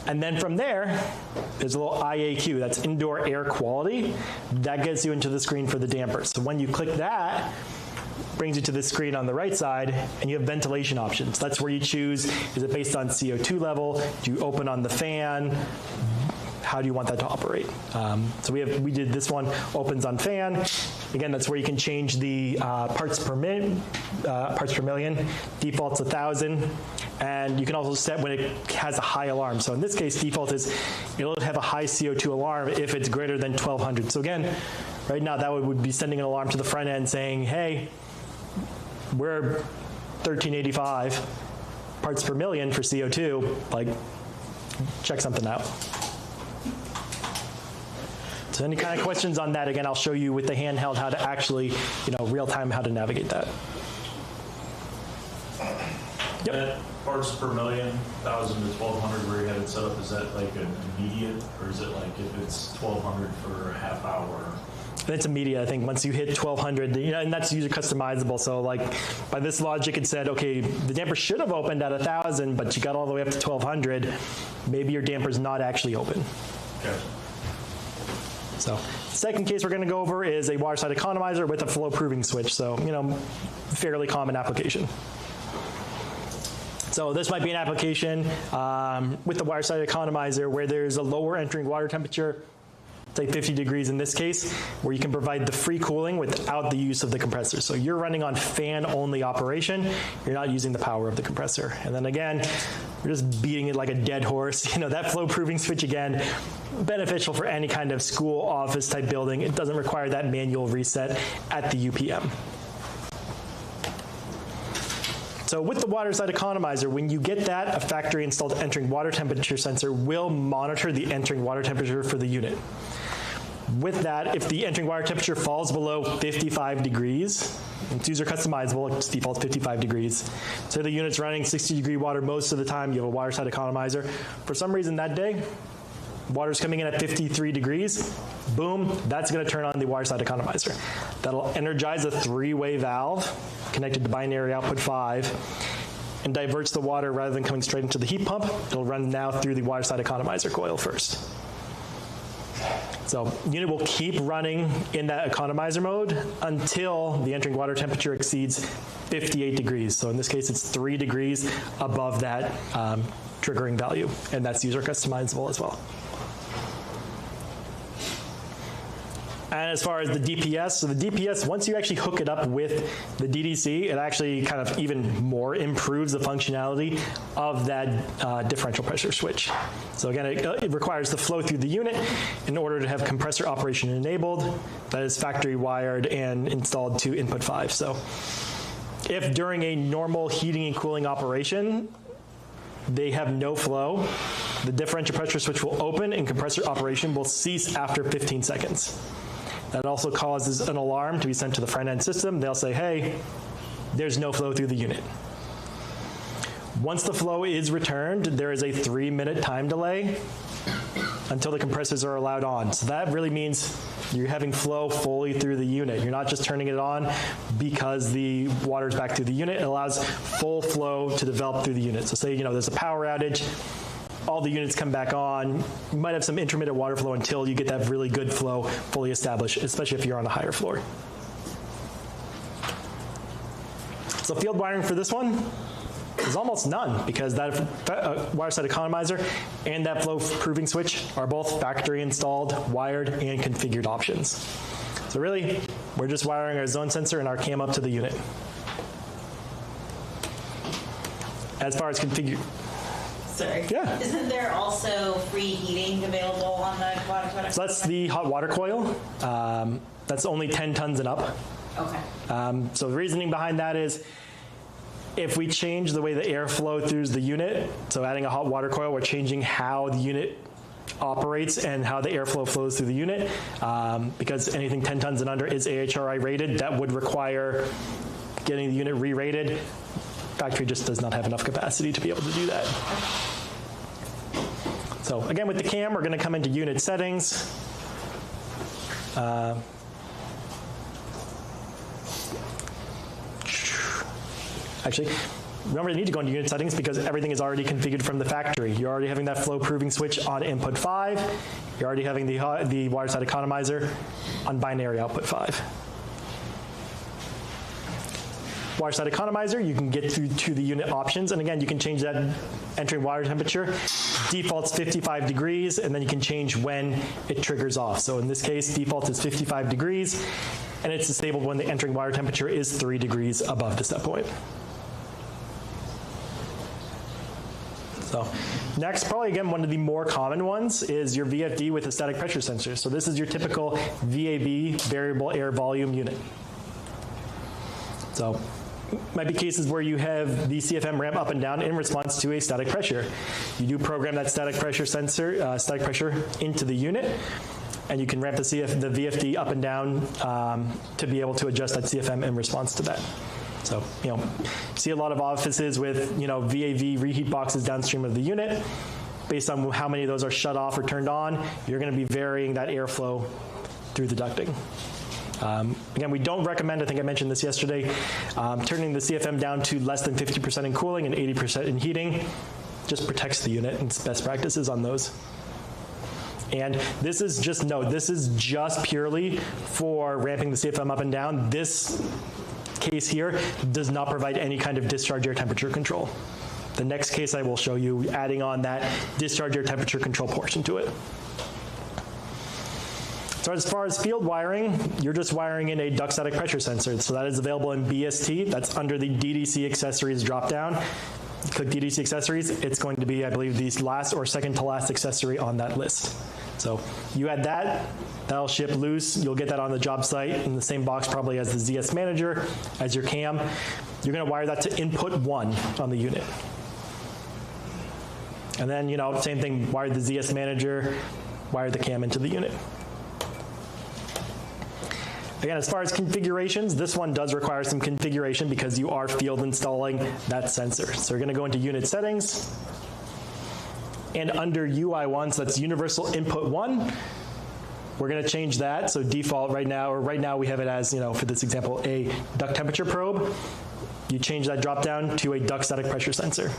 And then from there, there's a little IAQ, that's indoor air quality. That gets you into the screen for the damper. So when you click that, brings you to the screen on the right side, and you have ventilation options. That's where you choose, is it based on CO2 level? Do you open on the fan? How do you want that to operate? So we did this one, opens on fan. Again, that's where you can change the parts per million. Default's 1,000. And you can also set when it has a high alarm. So in this case, default is it'll have a high CO2 alarm if it's greater than 1,200. So again, right now that would be sending an alarm to the front end saying, hey, we're 1385 parts per million for CO2, like, check something out. So any kind of questions on that, again, I'll show you with the handheld how to actually, real time, how to navigate that. Yep. That parts per million, 1,000 to 1,200 where you had it set up, is that like an immediate, or is it like if it's 1,200 for a half hour? It's immediate, I think. Once you hit 1,200, and that's user customizable. So like by this logic, it said, okay, the damper should have opened at 1,000, but you got all the way up to 1,200. maybe your damper's not actually open. Gotcha. So the second case we're going to go over is a water side economizer with a flow proving switch. So, fairly common application. So this might be an application with the water side economizer where there's a lower entering water temperature, say 50 degrees in this case, where you can provide the free cooling without the use of the compressor. So you're running on fan-only operation. You're not using the power of the compressor. And then again, we're just beating it like a dead horse. That flow proving switch, again, beneficial for any kind of school, office type building. It doesn't require that manual reset at the UPM. So with the water side economizer, when you get that, a factory installed entering water temperature sensor will monitor the entering water temperature for the unit. With that, if the entering water temperature falls below 55 degrees, it's user customizable, it's default 55 degrees. So the unit's running 60-degree water most of the time, you have a water side economizer. For some reason that day, water's coming in at 53 degrees, boom, that's going to turn on the water side economizer. That'll energize a 3-way valve connected to binary output 5 and diverts the water rather than coming straight into the heat pump. It'll run now through the water side economizer coil first. So the unit will keep running in that economizer mode until the entering water temperature exceeds 58 degrees. So in this case, it's 3 degrees above that triggering value, and that's user customizable as well. And as far as the DPS, so the DPS, once you actually hook it up with the DDC, it actually kind of even more improves the functionality of that differential pressure switch. So again, it requires the flow through the unit in order to have compressor operation enabled. That is factory wired and installed to input 5. So if during a normal heating and cooling operation, they have no flow, the differential pressure switch will open and compressor operation will cease after 15 seconds. That also causes an alarm to be sent to the front-end system. They'll say, hey, there's no flow through the unit. Once the flow is returned, there is a 3-minute time delay until the compressors are allowed on. So that really means you're having flow fully through the unit. You're not just turning it on because the water's back through the unit. It allows full flow to develop through the unit. So say, there's a power outage, all the units come back on. You might have some intermittent water flow until you get that really good flow fully established, especially if you're on a higher floor. So field wiring for this one is almost none because that water side economizer and that flow proving switch are both factory installed, wired, and configured options. So really, we're just wiring our zone sensor and our cam up to the unit. As far as configured, Sorry. Yeah. Isn't there also free heating available on the water side? so that's the hot water coil. That's only 10 tons and up. Okay. So the reasoning behind that is if we change the way the air flow through the unit, so adding a hot water coil, we're changing how the unit operates and how the airflow flows through the unit. Because anything 10 tons and under is AHRI rated, that would require getting the unit re-rated. Factory just does not have enough capacity to be able to do that. So again, with the cam, we're going to come into unit settings. Actually, remember, you need to go into unit settings because everything is already configured from the factory. You're already having that flow proving switch on input 5. You're already having the water side economizer on binary output 5. Water side economizer, you can get to the unit options. And again, you can change that entering water temperature. Default's 55 degrees, and then you can change when it triggers off. So in this case, default is 55 degrees, and it's disabled when the entering water temperature is 3 degrees above the set point. So next, probably again, one of the more common ones is your VFD with a static pressure sensor. So this is your typical VAV, variable air volume unit. So might be cases where you have the CFM ramp up and down in response to a static pressure. You do program that static pressure sensor, static pressure into the unit, and you can ramp the VFD up and down to be able to adjust that CFM in response to that. So, see a lot of offices with, VAV reheat boxes downstream of the unit. Based on how many of those are shut off or turned on, you're going to be varying that airflow through the ducting. Again, we don't recommend, I think I mentioned this yesterday, turning the CFM down to less than 50% in cooling and 80% in heating. just protects the unit, and it's best practices on those. And this is just, note, this is just purely for ramping the CFM up and down. This case here does not provide any kind of discharge air temperature control. The next case I will show you adding on that discharge air temperature control portion to it. So as far as field wiring, you're just wiring in a duct static pressure sensor. So that is available in BST. That's under the DDC accessories dropdown. Click DDC accessories. It's going to be, I believe, the last or second to last accessory on that list. So you add that, that'll ship loose. You'll get that on the job site in the same box probably as the ZS Manager, as your cam. You're going to wire that to input 1 on the unit. And then, same thing, wire the ZS Manager, wire the cam into the unit. Again, as far as configurations, this one does require some configuration because you are field installing that sensor. So you're going to go into unit settings, and under UI1, so that's universal input 1, we're going to change that. So default right now we have it as, for this example, a duct temperature probe. You change that drop down to a duct static pressure sensor.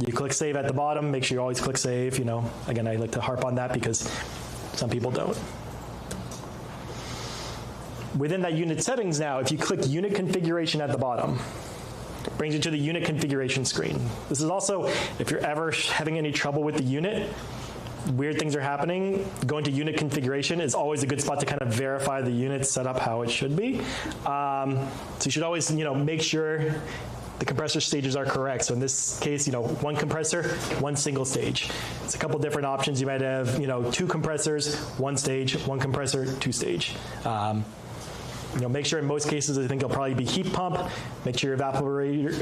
You click save at the bottom. Make sure you always click save. Again, I like to harp on that because some people don't. Within that unit settings now, if you click unit configuration at the bottom, it brings you to the unit configuration screen. This is also, if you're ever having any trouble with the unit, weird things are happening, going to unit configuration is always a good spot to kind of verify the unit's set up how it should be. So you should always, make sure the compressor stages are correct. So in this case, 1 compressor, 1 single stage. It's a couple different options. You might have, 2 compressors, 1 stage, 1 compressor, 2 stage. Make sure in most cases, I think it'll probably be heat pump. Make sure your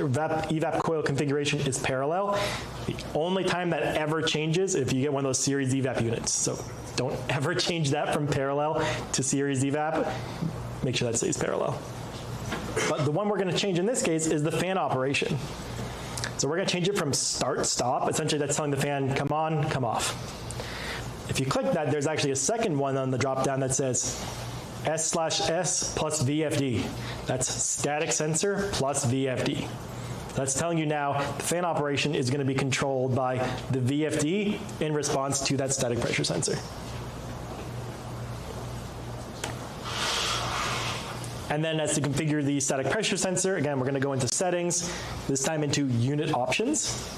evap coil configuration is parallel. The only time that ever changes if you get one of those series evap units. So don't ever change that from parallel to series evap. Make sure that stays parallel. But the one we're going to change in this case is the fan operation. So we're going to change it from start, stop. Essentially, that's telling the fan, come on, come off. If you click that, there's actually a second one on the drop-down that says S/S plus VFD. That's static sensor plus VFD. That's telling you now the fan operation is going to be controlled by the VFD in response to that static pressure sensor. And then as to configure the static pressure sensor, again, we're going to go into settings, this time into unit options.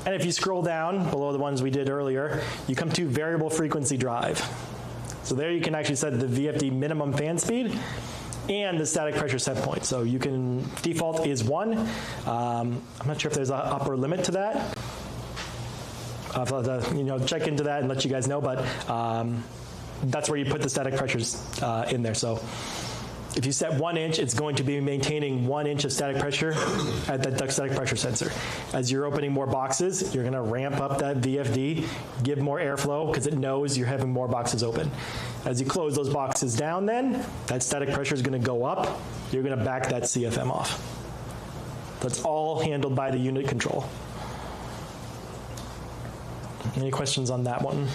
And if you scroll down below the ones we did earlier, you come to variable frequency drive. So there you can actually set the VFD minimum fan speed and the static pressure set point. So you can, default is 1. I'm not sure if there's an upper limit to that. I'll have to, check into that and let you guys know, but that's where you put the static pressures in there. So if you set 1 inch, it's going to be maintaining 1 inch of static pressure at that duct static pressure sensor. As you're opening more boxes, you're going to ramp up that VFD, give more airflow because it knows you're having more boxes open. As you close those boxes down then, that static pressure is going to go up. You're going to back that CFM off. That's all handled by the unit control. Any questions on that one?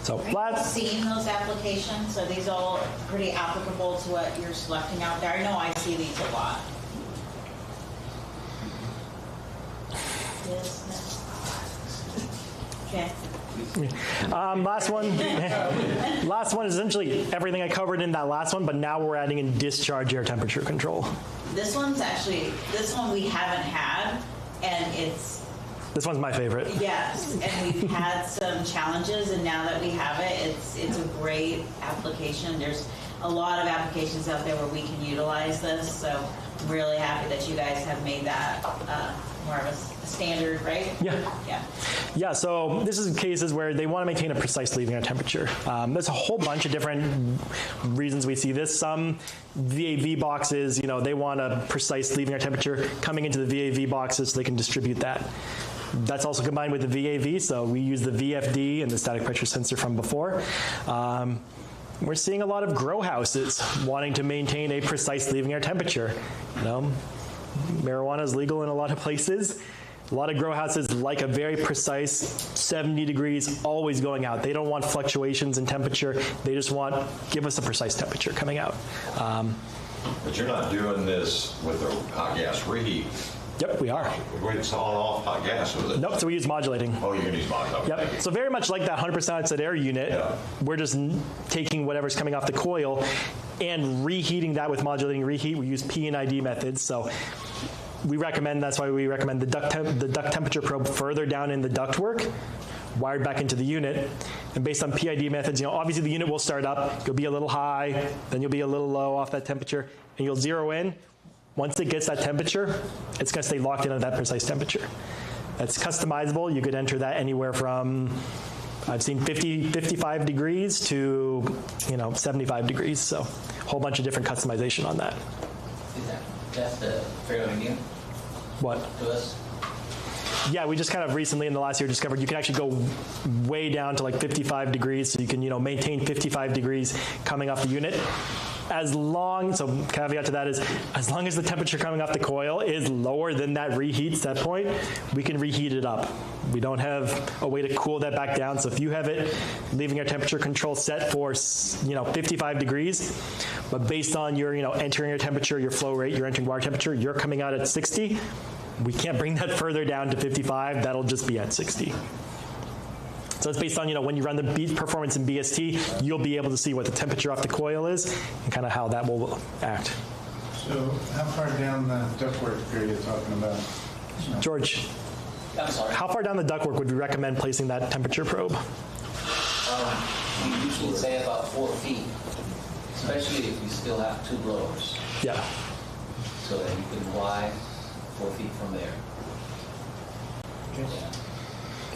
So Are you seeing those applications? Are these all pretty applicable to what you're selecting out there? I know I see these a lot. Okay. Last one is essentially everything I covered in that last one, but now we're adding in discharge air temperature control. This one we haven't had, and this one's my favorite. yes, and we've had some challenges, and now that we have it, it's a great application. There's a lot of applications out there where we can utilize this, so I'm really happy that you guys have made that more of a standard, right? Yeah, so this is cases where they want to maintain a precise leaving air temperature. There's a whole bunch of different reasons we see this. Some VAV boxes, they want a precise leaving air temperature coming into the VAV boxes so they can distribute that. That's also combined with the VAV, so we use the VFD and the static pressure sensor from before. We're seeing a lot of grow houses wanting to maintain a precise leaving air temperature. Marijuana is legal in a lot of places. A lot of grow houses like a very precise 70 degrees always going out. They don't want fluctuations in temperature. They just want, give us a precise temperature coming out. But you're not doing this with the hot gas reheat. Yep, we are. It's on off hot gas, was it? Nope, so we use modulating. Oh, you're going to use modulating. Yep. So very much like that 100% outside air unit, Yeah. we're just taking whatever's coming off the coil and reheating that with modulating reheat. We use P&ID methods. So we recommend, that's why we recommend the duct temperature probe further down in the ductwork, wired back into the unit. And based on PID methods, obviously the unit will start up. You'll be a little high, then you'll be a little low off that temperature, and you'll zero in. Once it gets that temperature, it's going to stay locked in at that precise temperature. That's customizable. You could enter that anywhere from, I've seen 55 degrees to 75 degrees. So a whole bunch of different customization on that. That's fairly new What? to us. Yeah, we just kind of recently in the last year discovered you can actually go way down to like 55 degrees. So you can maintain 55 degrees coming off the unit. So caveat to that is, as long as the temperature coming off the coil is lower than that reheat set point, we can reheat it up. We don't have a way to cool that back down. So if you have it leaving our temperature control set for 55 degrees, but based on your entering your temperature, your flow rate, your entering water temperature, you're coming out at 60, we can't bring that further down to 55. That'll just be at 60. So it's based on, when you run the beat performance in BST, you'll be able to see what the temperature off the coil is and kind of how that will act. So how far down the ductwork are you talking about? George, I'm sorry. how far down the ductwork would we recommend placing that temperature probe? We usually say about 4 feet, especially if you still have 2 blowers. Yeah. So that you can Y 4 feet from there. Yeah.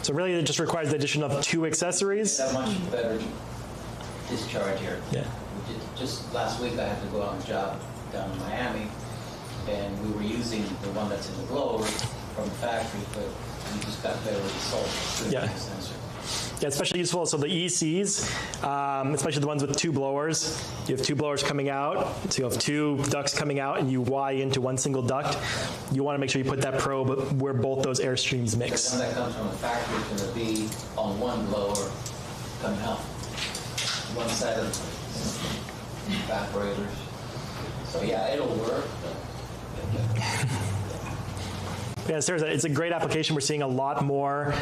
So really it just requires the addition of 2 accessories. That much better discharge here. Yeah. Just last week I had to go on a job down in Miami, and we were using the one that's in the blower from the factory, but we just got better results with Yeah. the sensor. Yeah, especially useful. So the ECs, especially the ones with 2 blowers, you have 2 blowers coming out, so you have 2 ducts coming out, and you Y into one single duct. You want to make sure you put that probe where both those air streams mix. The one that comes from the factory is going to be on one blower coming out, one side of the evaporators. So yeah, it'll work. Yeah, seriously, it's a great application. We're seeing a lot more.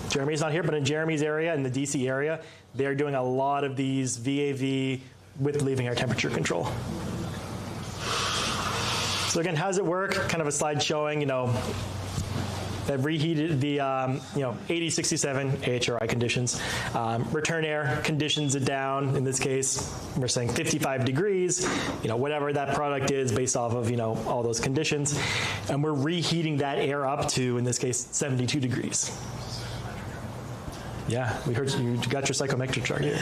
Jeremy's not here, but in Jeremy's area, in the DC area, they're doing a lot of these VAV with leaving air temperature control. So again, how does it work? Kind of a slide showing, that reheated the 80, 67 AHRI conditions. Return air conditions it down. In this case, we're saying 55 degrees, whatever that product is based off of, all those conditions. And we're reheating that air up to, in this case, 72 degrees. Yeah, we heard you got your psychometric chart here.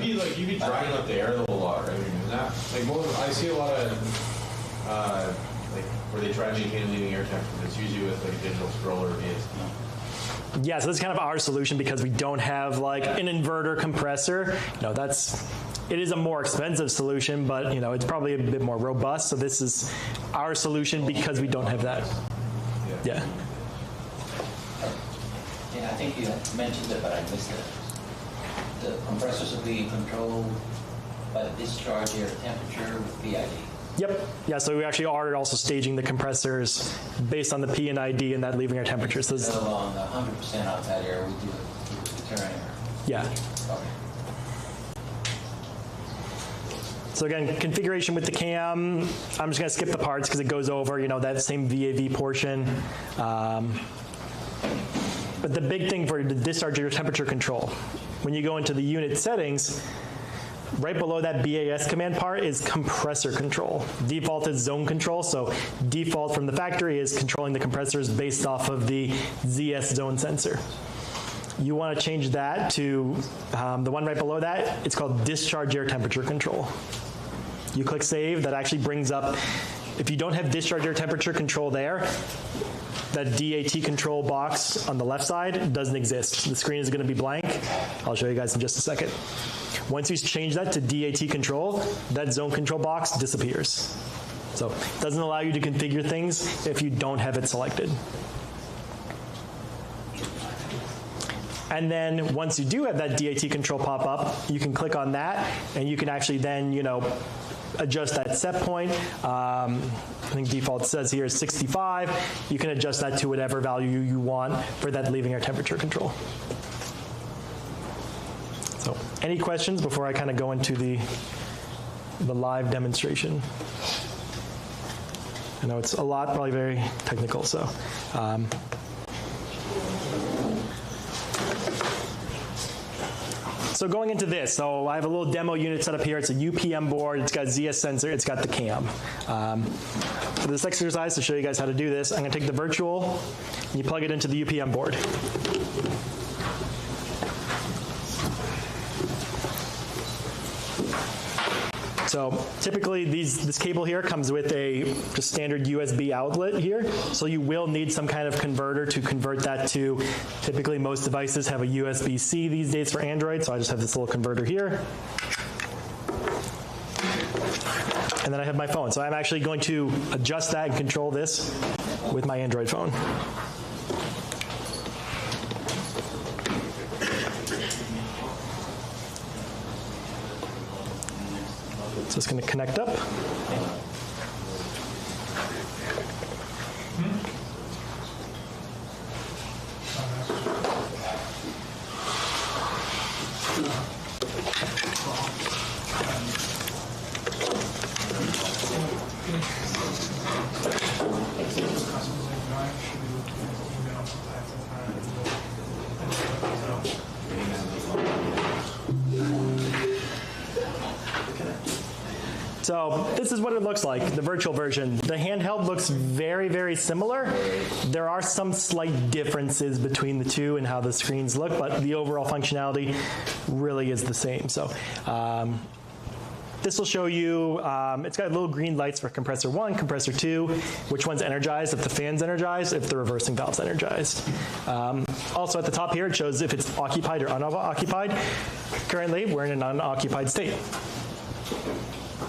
You'd be drying up the air a little lot, right? Isn't that I see a lot of where they try to maintain leaving air temperature. It's usually with a digital scroller or VST. Yeah, so that's kind of our solution because we don't have an inverter compressor. It is a more expensive solution, but it's probably a bit more robust. So this is our solution because we don't have that. Yeah. Yeah, I think you mentioned it, but I missed it. The compressors will be controlled by the discharge air temperature with PID. Yep. Yeah, so we actually are also staging the compressors based on the P and ID and that leaving air temperature. So on the 100% outside air, we do the return air. Yeah. Okay. So again, configuration with the cam, I'm just going to skip the parts because it goes over, that same VAV portion. But the big thing for the discharge air temperature control, when you go into the unit settings, right below that BAS command part is compressor control. Default is zone control, so default from the factory is controlling the compressors based off of the ZS zone sensor. You want to change that to the one right below that. It's called discharge air temperature control. You click save, that actually brings up, if you don't have discharge air temperature control there, that DAT control box on the left side doesn't exist. The screen is going to be blank. I'll show you guys in just a second. Once you change that to DAT control, that zone control box disappears. So it doesn't allow you to configure things if you don't have it selected. And then once you do have that DAT control pop up, you can click on that, and you can actually then, adjust that set point. I think default says here is 65. You can adjust that to whatever value you want for that leaving air temperature control. So any questions before I kind of go into the live demonstration? I know it's a lot, probably very technical, so. So going into this, so I have a little demo unit set up here. It's a UPM board. It's got ZS sensor. It's got the cam. For this exercise, to show you guys how to do this, I'm going to take the virtual, and you plug it into the UPM board. So typically this cable here comes with a just standard USB outlet here. So you will need some kind of converter to convert that to, typically most devices have a USB-C these days for Android. So I just have this little converter here. And then I have my phone. So I'm actually going to adjust that and control this with my Android phone. So it's going to connect up. So this is what it looks like, the virtual version. The handheld looks very, very similar. There are some slight differences between the two and how the screens look, but the overall functionality really is the same. So this will show you, it's got little green lights for compressor 1, compressor 2, which one's energized, if the fan's energized, if the reversing valve's energized. Also at the top here, it shows if it's occupied or unoccupied. Currently, we're in an unoccupied state.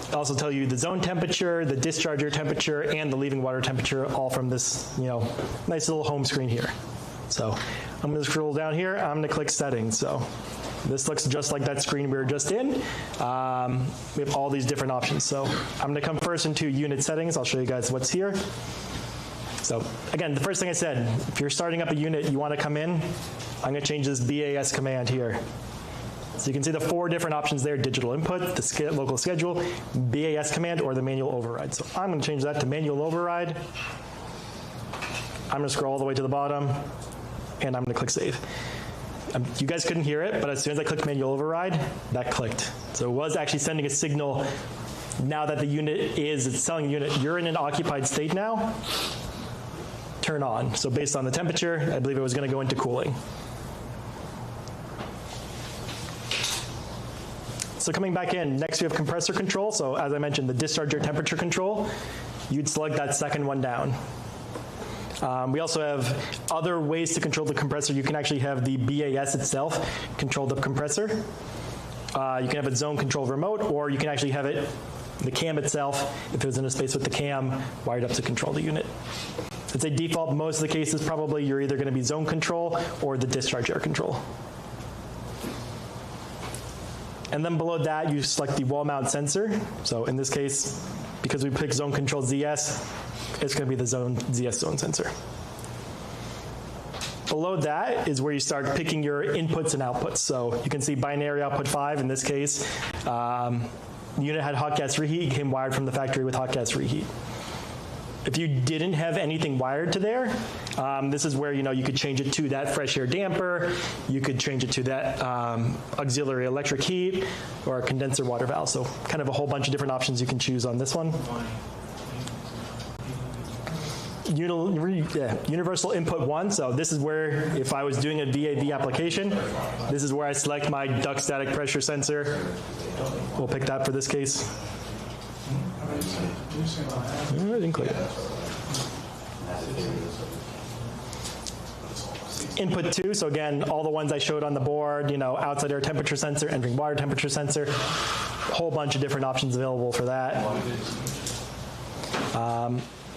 It'll also tell you the zone temperature, the discharge air temperature, and the leaving water temperature, all from this, nice little home screen here. So I'm going to scroll down here. I'm going to click settings. So this looks just like that screen we were just in. We have all these different options. So I'm going to come first into unit settings. I'll show you guys what's here. So again, the first thing I said, if you're starting up a unit, you want to come in, I'm going to change this BAS command here. So you can see the 4 different options there: digital input, the local schedule, BAS command, or the manual override. So I'm going to change that to manual override. I'm going to scroll all the way to the bottom, and I'm going to click save. You guys couldn't hear it, but as soon as I clicked manual override, that clicked. So it was actually sending a signal now that the unit it's telling the unit, you're in an occupied state now, turn on. So based on the temperature, I believe it was going to go into cooling. So coming back in, next we have compressor control. So as I mentioned, the discharge air temperature control, you'd select that second one down. We also have other ways to control the compressor. You can actually have the BAS itself control the compressor. You can have a zone control remote, or you can actually have it, the cam itself, if it was in a space with the cam, wired up to control the unit. I'd say default, most of the cases, probably you're either going to be zone control or the discharge air control. And then below that, you select the wall mount sensor. So in this case, because we picked zone control ZS, it's going to be the ZS zone sensor. Below that is where you start picking your inputs and outputs. So you can see binary output 5 in this case. The unit had hot gas reheat, came wired from the factory with hot gas reheat. If you didn't have anything wired to there, this is where you could change it to that fresh air damper. You could change it to that auxiliary electric heat or a condenser water valve. So kind of a whole bunch of different options you can choose on this one. Universal input 1. So this is where, if I was doing a VAV application, this is where I select my duct static pressure sensor. We'll pick that for this case. I didn't click it. Input 2, so again, all the ones I showed on the board, outside air temperature sensor, entering water temperature sensor, a whole bunch of different options available for that.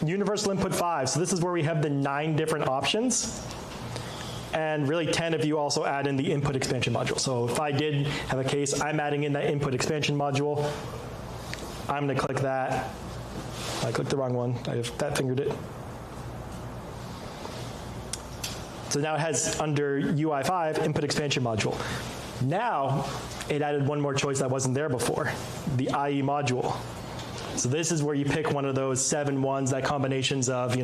Universal input 5, so this is where we have the 9 different options. and really 10 if you also add in the input expansion module. So if I did have a case, I'm adding in that input expansion module. I'm going to click that. I clicked the wrong one. I have fat fingered it. So now it has under UI5 input expansion module. Now it added one more choice that wasn't there before, the IE module. So this is where you pick one of those 7 ones, that combinations of,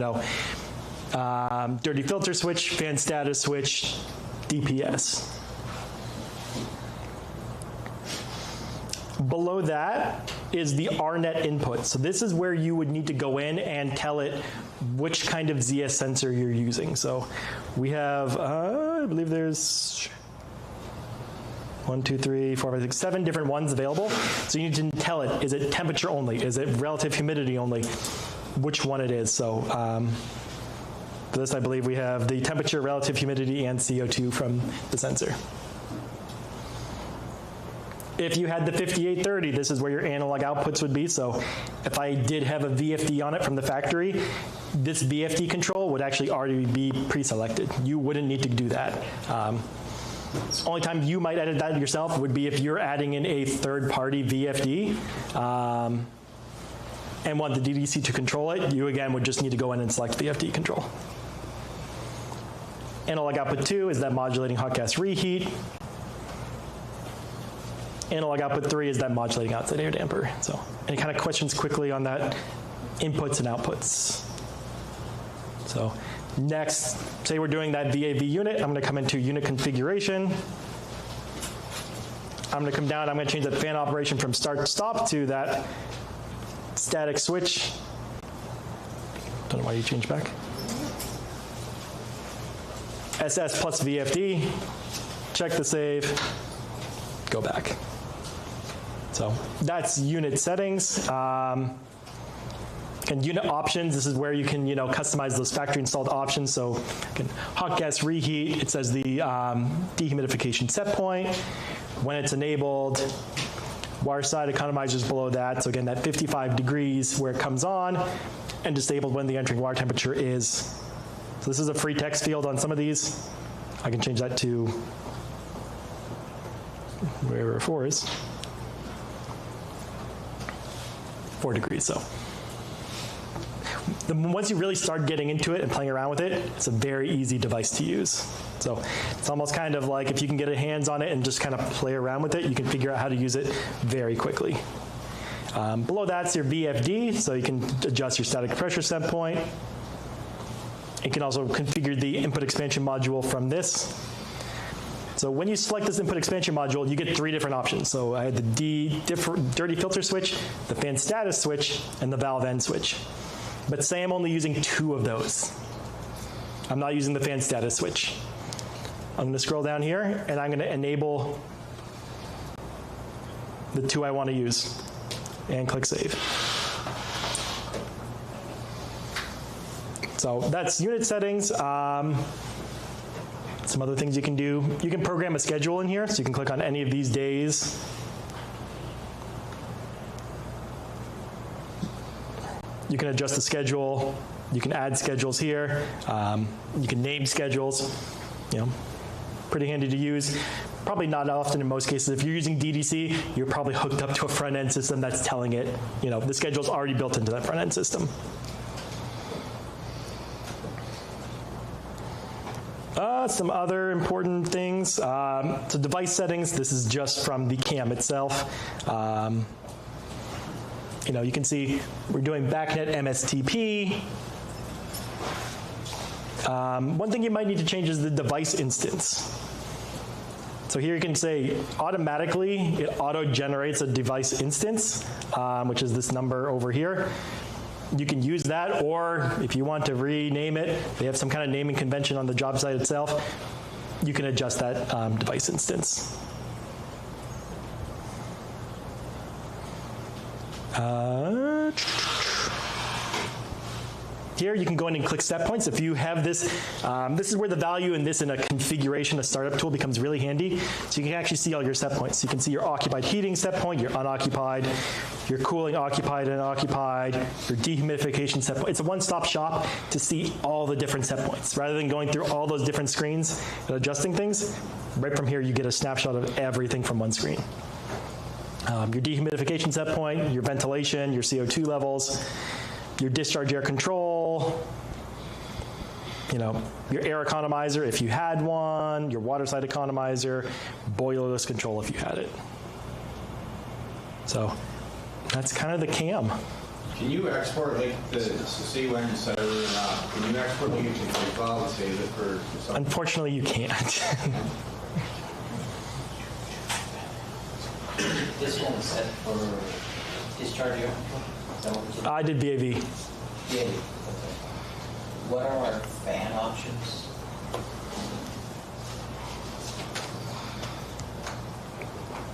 dirty filter switch, fan status switch, DPS. Below that is the RNet input. So this is where you would need to go in and tell it which kind of ZS sensor you're using. So we have, I believe there's 1, 2, 3, 4, 5, 6, 7 different ones available. So you need to tell it, is it temperature only? Is it relative humidity only? Which one it is. So for this, I believe we have the temperature, relative humidity, and CO2 from the sensor. If you had the 5830, this is where your analog outputs would be. So if I did have a VFD on it from the factory, this VFD control would actually already be pre-selected. You wouldn't need to do that. Only time you might edit that yourself would be if you're adding in a third-party VFD and want the DDC to control it. You, again, would just need to go in and select VFD control. Analog output 2 is that modulating hot gas reheat. Analog output 3 is that modulating outside air damper. So any kind of questions quickly on that? Inputs and outputs. So next, say we're doing that VAV unit. I'm going to come into unit configuration. I'm going to come down. I'm going to change that fan operation from start to stop to that static switch. Don't know why you changed back. SS plus VFD. Check the save. Go back. So that's unit settings. And unit options, this is where you can customize those factory installed options. So again, hot gas reheat, it says the dehumidification set point, when it's enabled, water side economizers below that. So again, that 55 degrees where it comes on, and disabled when the entering water temperature is. So this is a free text field on some of these. I can change that to wherever 4 is. 4 degrees, so. Once you really start getting into it and playing around with it, it's a very easy device to use. So it's almost kind of like if you can get a hands on it and just kind of play around with it, you can figure out how to use it very quickly. Below that's your VFD, so you can adjust your static pressure set point. You can also configure the input expansion module from this. So when you select this input expansion module, you get 3 different options. So I had the dirty filter switch, the fan status switch, and the valve end switch. But say I'm only using 2 of those. I'm not using the fan status switch. I'm going to scroll down here, and I'm going to enable the 2 I want to use, and click Save. So that's unit settings. Some other things you can do. You can program a schedule in here, so you can click on any of these days. You can adjust the schedule. You can add schedules here. You can name schedules. Pretty handy to use. Probably not often in most cases. If you're using DDC, you're probably hooked up to a front-end system that's telling it, the schedule's already built into that front-end system. Some other important things. So device settings, this is just from the cam itself. You can see we're doing BACnet MSTP. One thing you might need to change is the device instance. So here you can say automatically it auto-generates a device instance, which is this number over here. You can use that, or if you want to rename it, they have some kind of naming convention on the job site itself, you can adjust that device instance. Here you can go in and click set points. If you have this, this is where the value in this in a configuration, a startup tool becomes really handy. So you can actually see all your set points. You can see your occupied heating set point, your unoccupied, your cooling occupied and unoccupied, your dehumidification set point. It's a one-stop shop to see all the different set points. Rather than going through all those different screens and adjusting things, right from here you get a snapshot of everything from one screen. Your dehumidification set point, your ventilation, your CO2 levels, your discharge air control, your air economizer if you had one, your water side economizer, boilerless control if you had it. So that's kind of the CAM. Can you export say you wanted to set everything up, can you export a config file and save it for something? Unfortunately, you can't. This one is set for discharge air control? Is that what you I did VAV. Yeah. Okay. What are our fan options?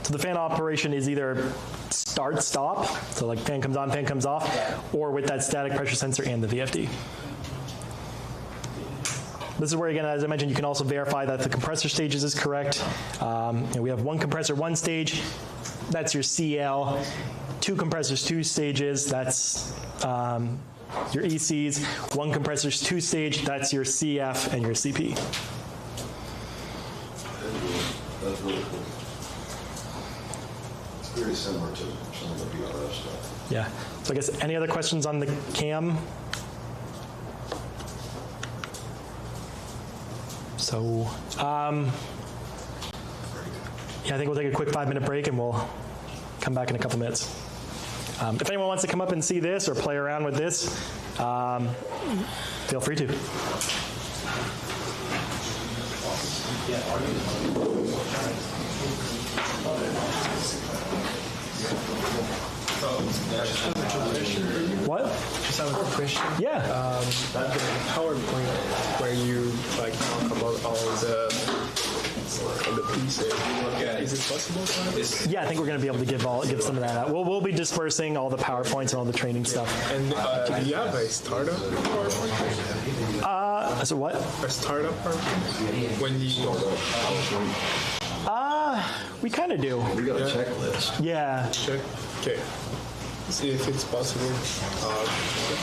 So the fan operation is either start, stop, so like fan comes on, fan comes off, or with that static pressure sensor and the VFD. This is where, again, as I mentioned, you can also verify that the compressor stages is correct. We have one compressor, one stage. That's your CL. Two compressors, two stages. That's your ECs. One compressor's two stage. That's your CF and your CP. That's really cool. It's very similar to some of the VRF stuff. Yeah. So I guess any other questions on the CAM? So, yeah, I think we'll take a quick 5-minute break and we'll come back in a couple minutes. If anyone wants to come up and see this or play around with this, feel free to. What? Just have a quick question. Yeah. The PowerPoint where you talk about all the pieces. Is it possible to have this? Yeah, I think we're going to be able to give some of that out. We'll be dispersing all the PowerPoints and all the training stuff. And do you have a startup PowerPoint? So what? A startup PowerPoint? When you we kind of do. We got a checklist. Yeah. check, okay. See if it's possible.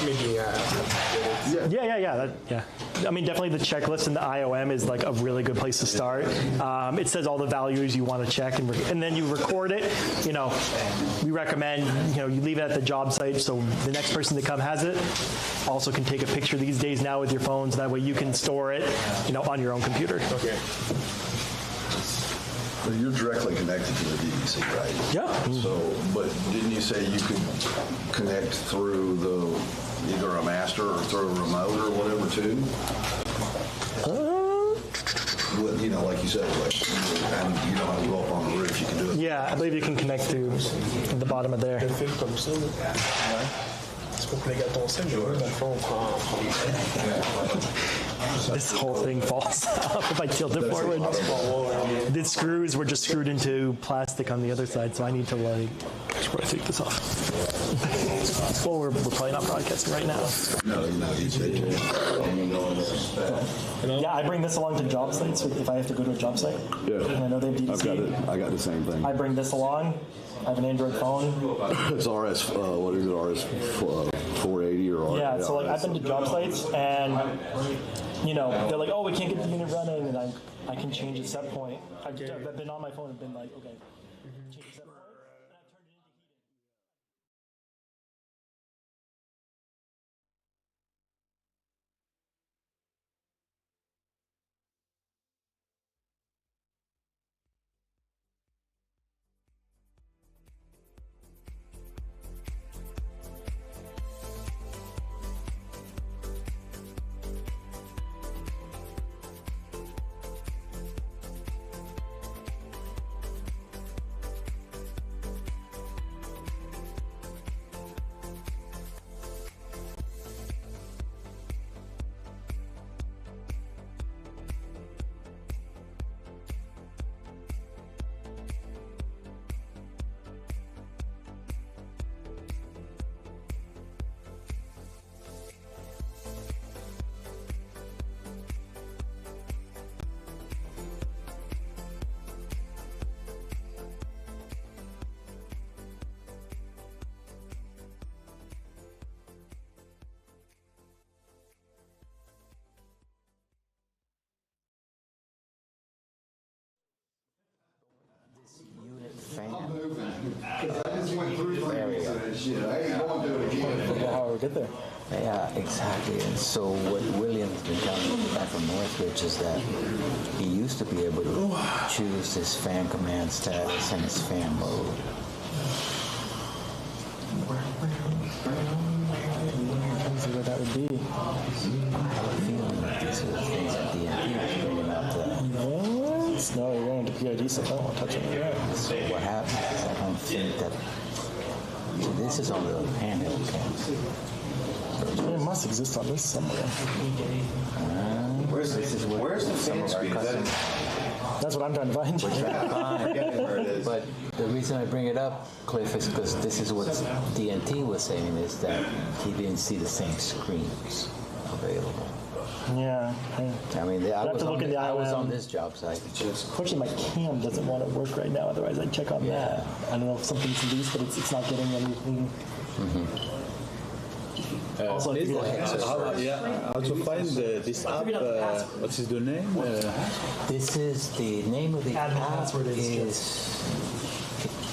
Maybe Yeah. I mean, definitely the checklist in the IOM is like a really good place to start. It says all the values you want to check, and then you record it. We recommend you leave it at the job site so the next person that has it also can take a picture these days now with your phones. That way you can store it, on your own computer. Okay. So you're directly connected to the DVC, right? Yeah. So, but didn't you say you could connect through either a master or through a remote or whatever too? Like you said, and you don't have to go up on the roof. You can do it. Yeah, I believe you can connect to the bottom of there. This whole thing falls off if I tilt it forward. The screws were just screwed into plastic on the other side, so I need to where do I take this off? Well, we're probably not broadcasting right now. No, you said you. Yeah, I bring this along to job sites if I have to go to a job site. Yeah. And I know they have DVC. I got the same thing. I bring this along. I have an Android phone. It's RS. What is it? RS 480 or RS? Yeah. So I've been to job sites and they're like, oh, we can't get the unit running, and I can change the set point. I've been on my phone and been like, okay, change the set point. shit. I ain't going to it again. Figure out how we get there. Yeah, exactly. And so what William's been telling me back from Northridge is that he used to be able to choose his fan command status and his fan mode. Where that would be. I have a feeling that these are the things that DNP was bringing up to. What? No, you're going into PID stuff. I don't want to touch it. So what happens is I don't think that. So this is on the handheld cam. It must exist on this somewhere. Where's the fan screen? That's what I'm trying to find. But the reason I bring it up, Cliff, is because this is what DNT was saying, is that he didn't see the same screens available. Yeah. I mean, I was on IOM. this job site. Unfortunately, my cam doesn't want to work right now. Otherwise, I'd check on that. I don't know if something's loose, but it's not getting anything. Also, I also find this app. What is the name? This is the name of the app.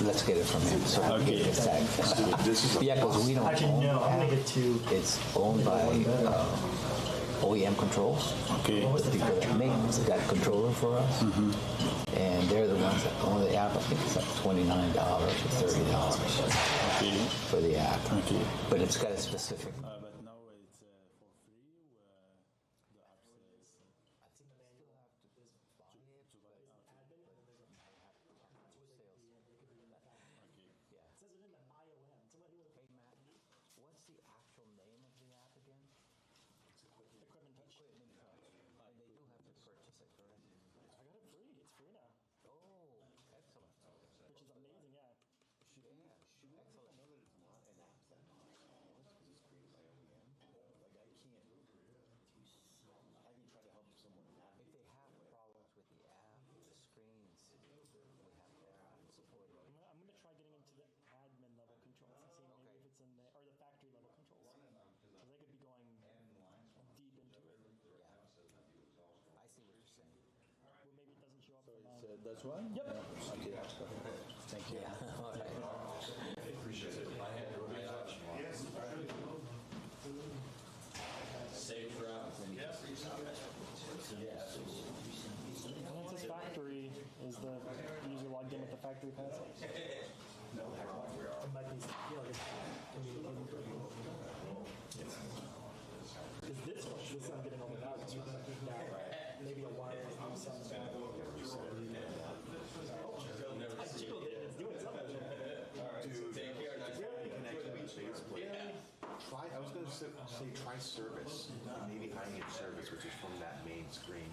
Let's get it from him. So Okay. Yeah, because we don't. Actually, no. I'm gonna get to. It's owned by OEM Controls. Okay. The people that make that controller for us, and they're the ones that own the app. I think it's like $29 or $30 for the app. Okay. But it's got a specific. But now it's for free. The app says. I think they still have to buy it. Yeah. It says it in the IOM. Hey Matt, what's the actual name of the app again? Equipment Touch. And they do have to purchase it, correct? I got it free. It's free now. Oh, excellent. Which is amazing, yeah. Yeah, excellent. If they have problems with the app, the screens, we have support. I'm gonna try getting into the admin level controls and see maybe if it's in the or the factory level controls. So they could be going deep into it. I see what you're saying. Well, maybe it doesn't show up. That's one? Yep. Okay. Thank you. Yeah. All right. Appreciate it. I had to yes. Safe route. And it says factory is the user logged in with the factory password. No, it might be Is this I'm getting all the values from maybe a wire is something. I jiggled it and it's doing something. Dude, take care. Connection with Facebook. I was going to say try service. Maybe hiding in service, which is from that main screen.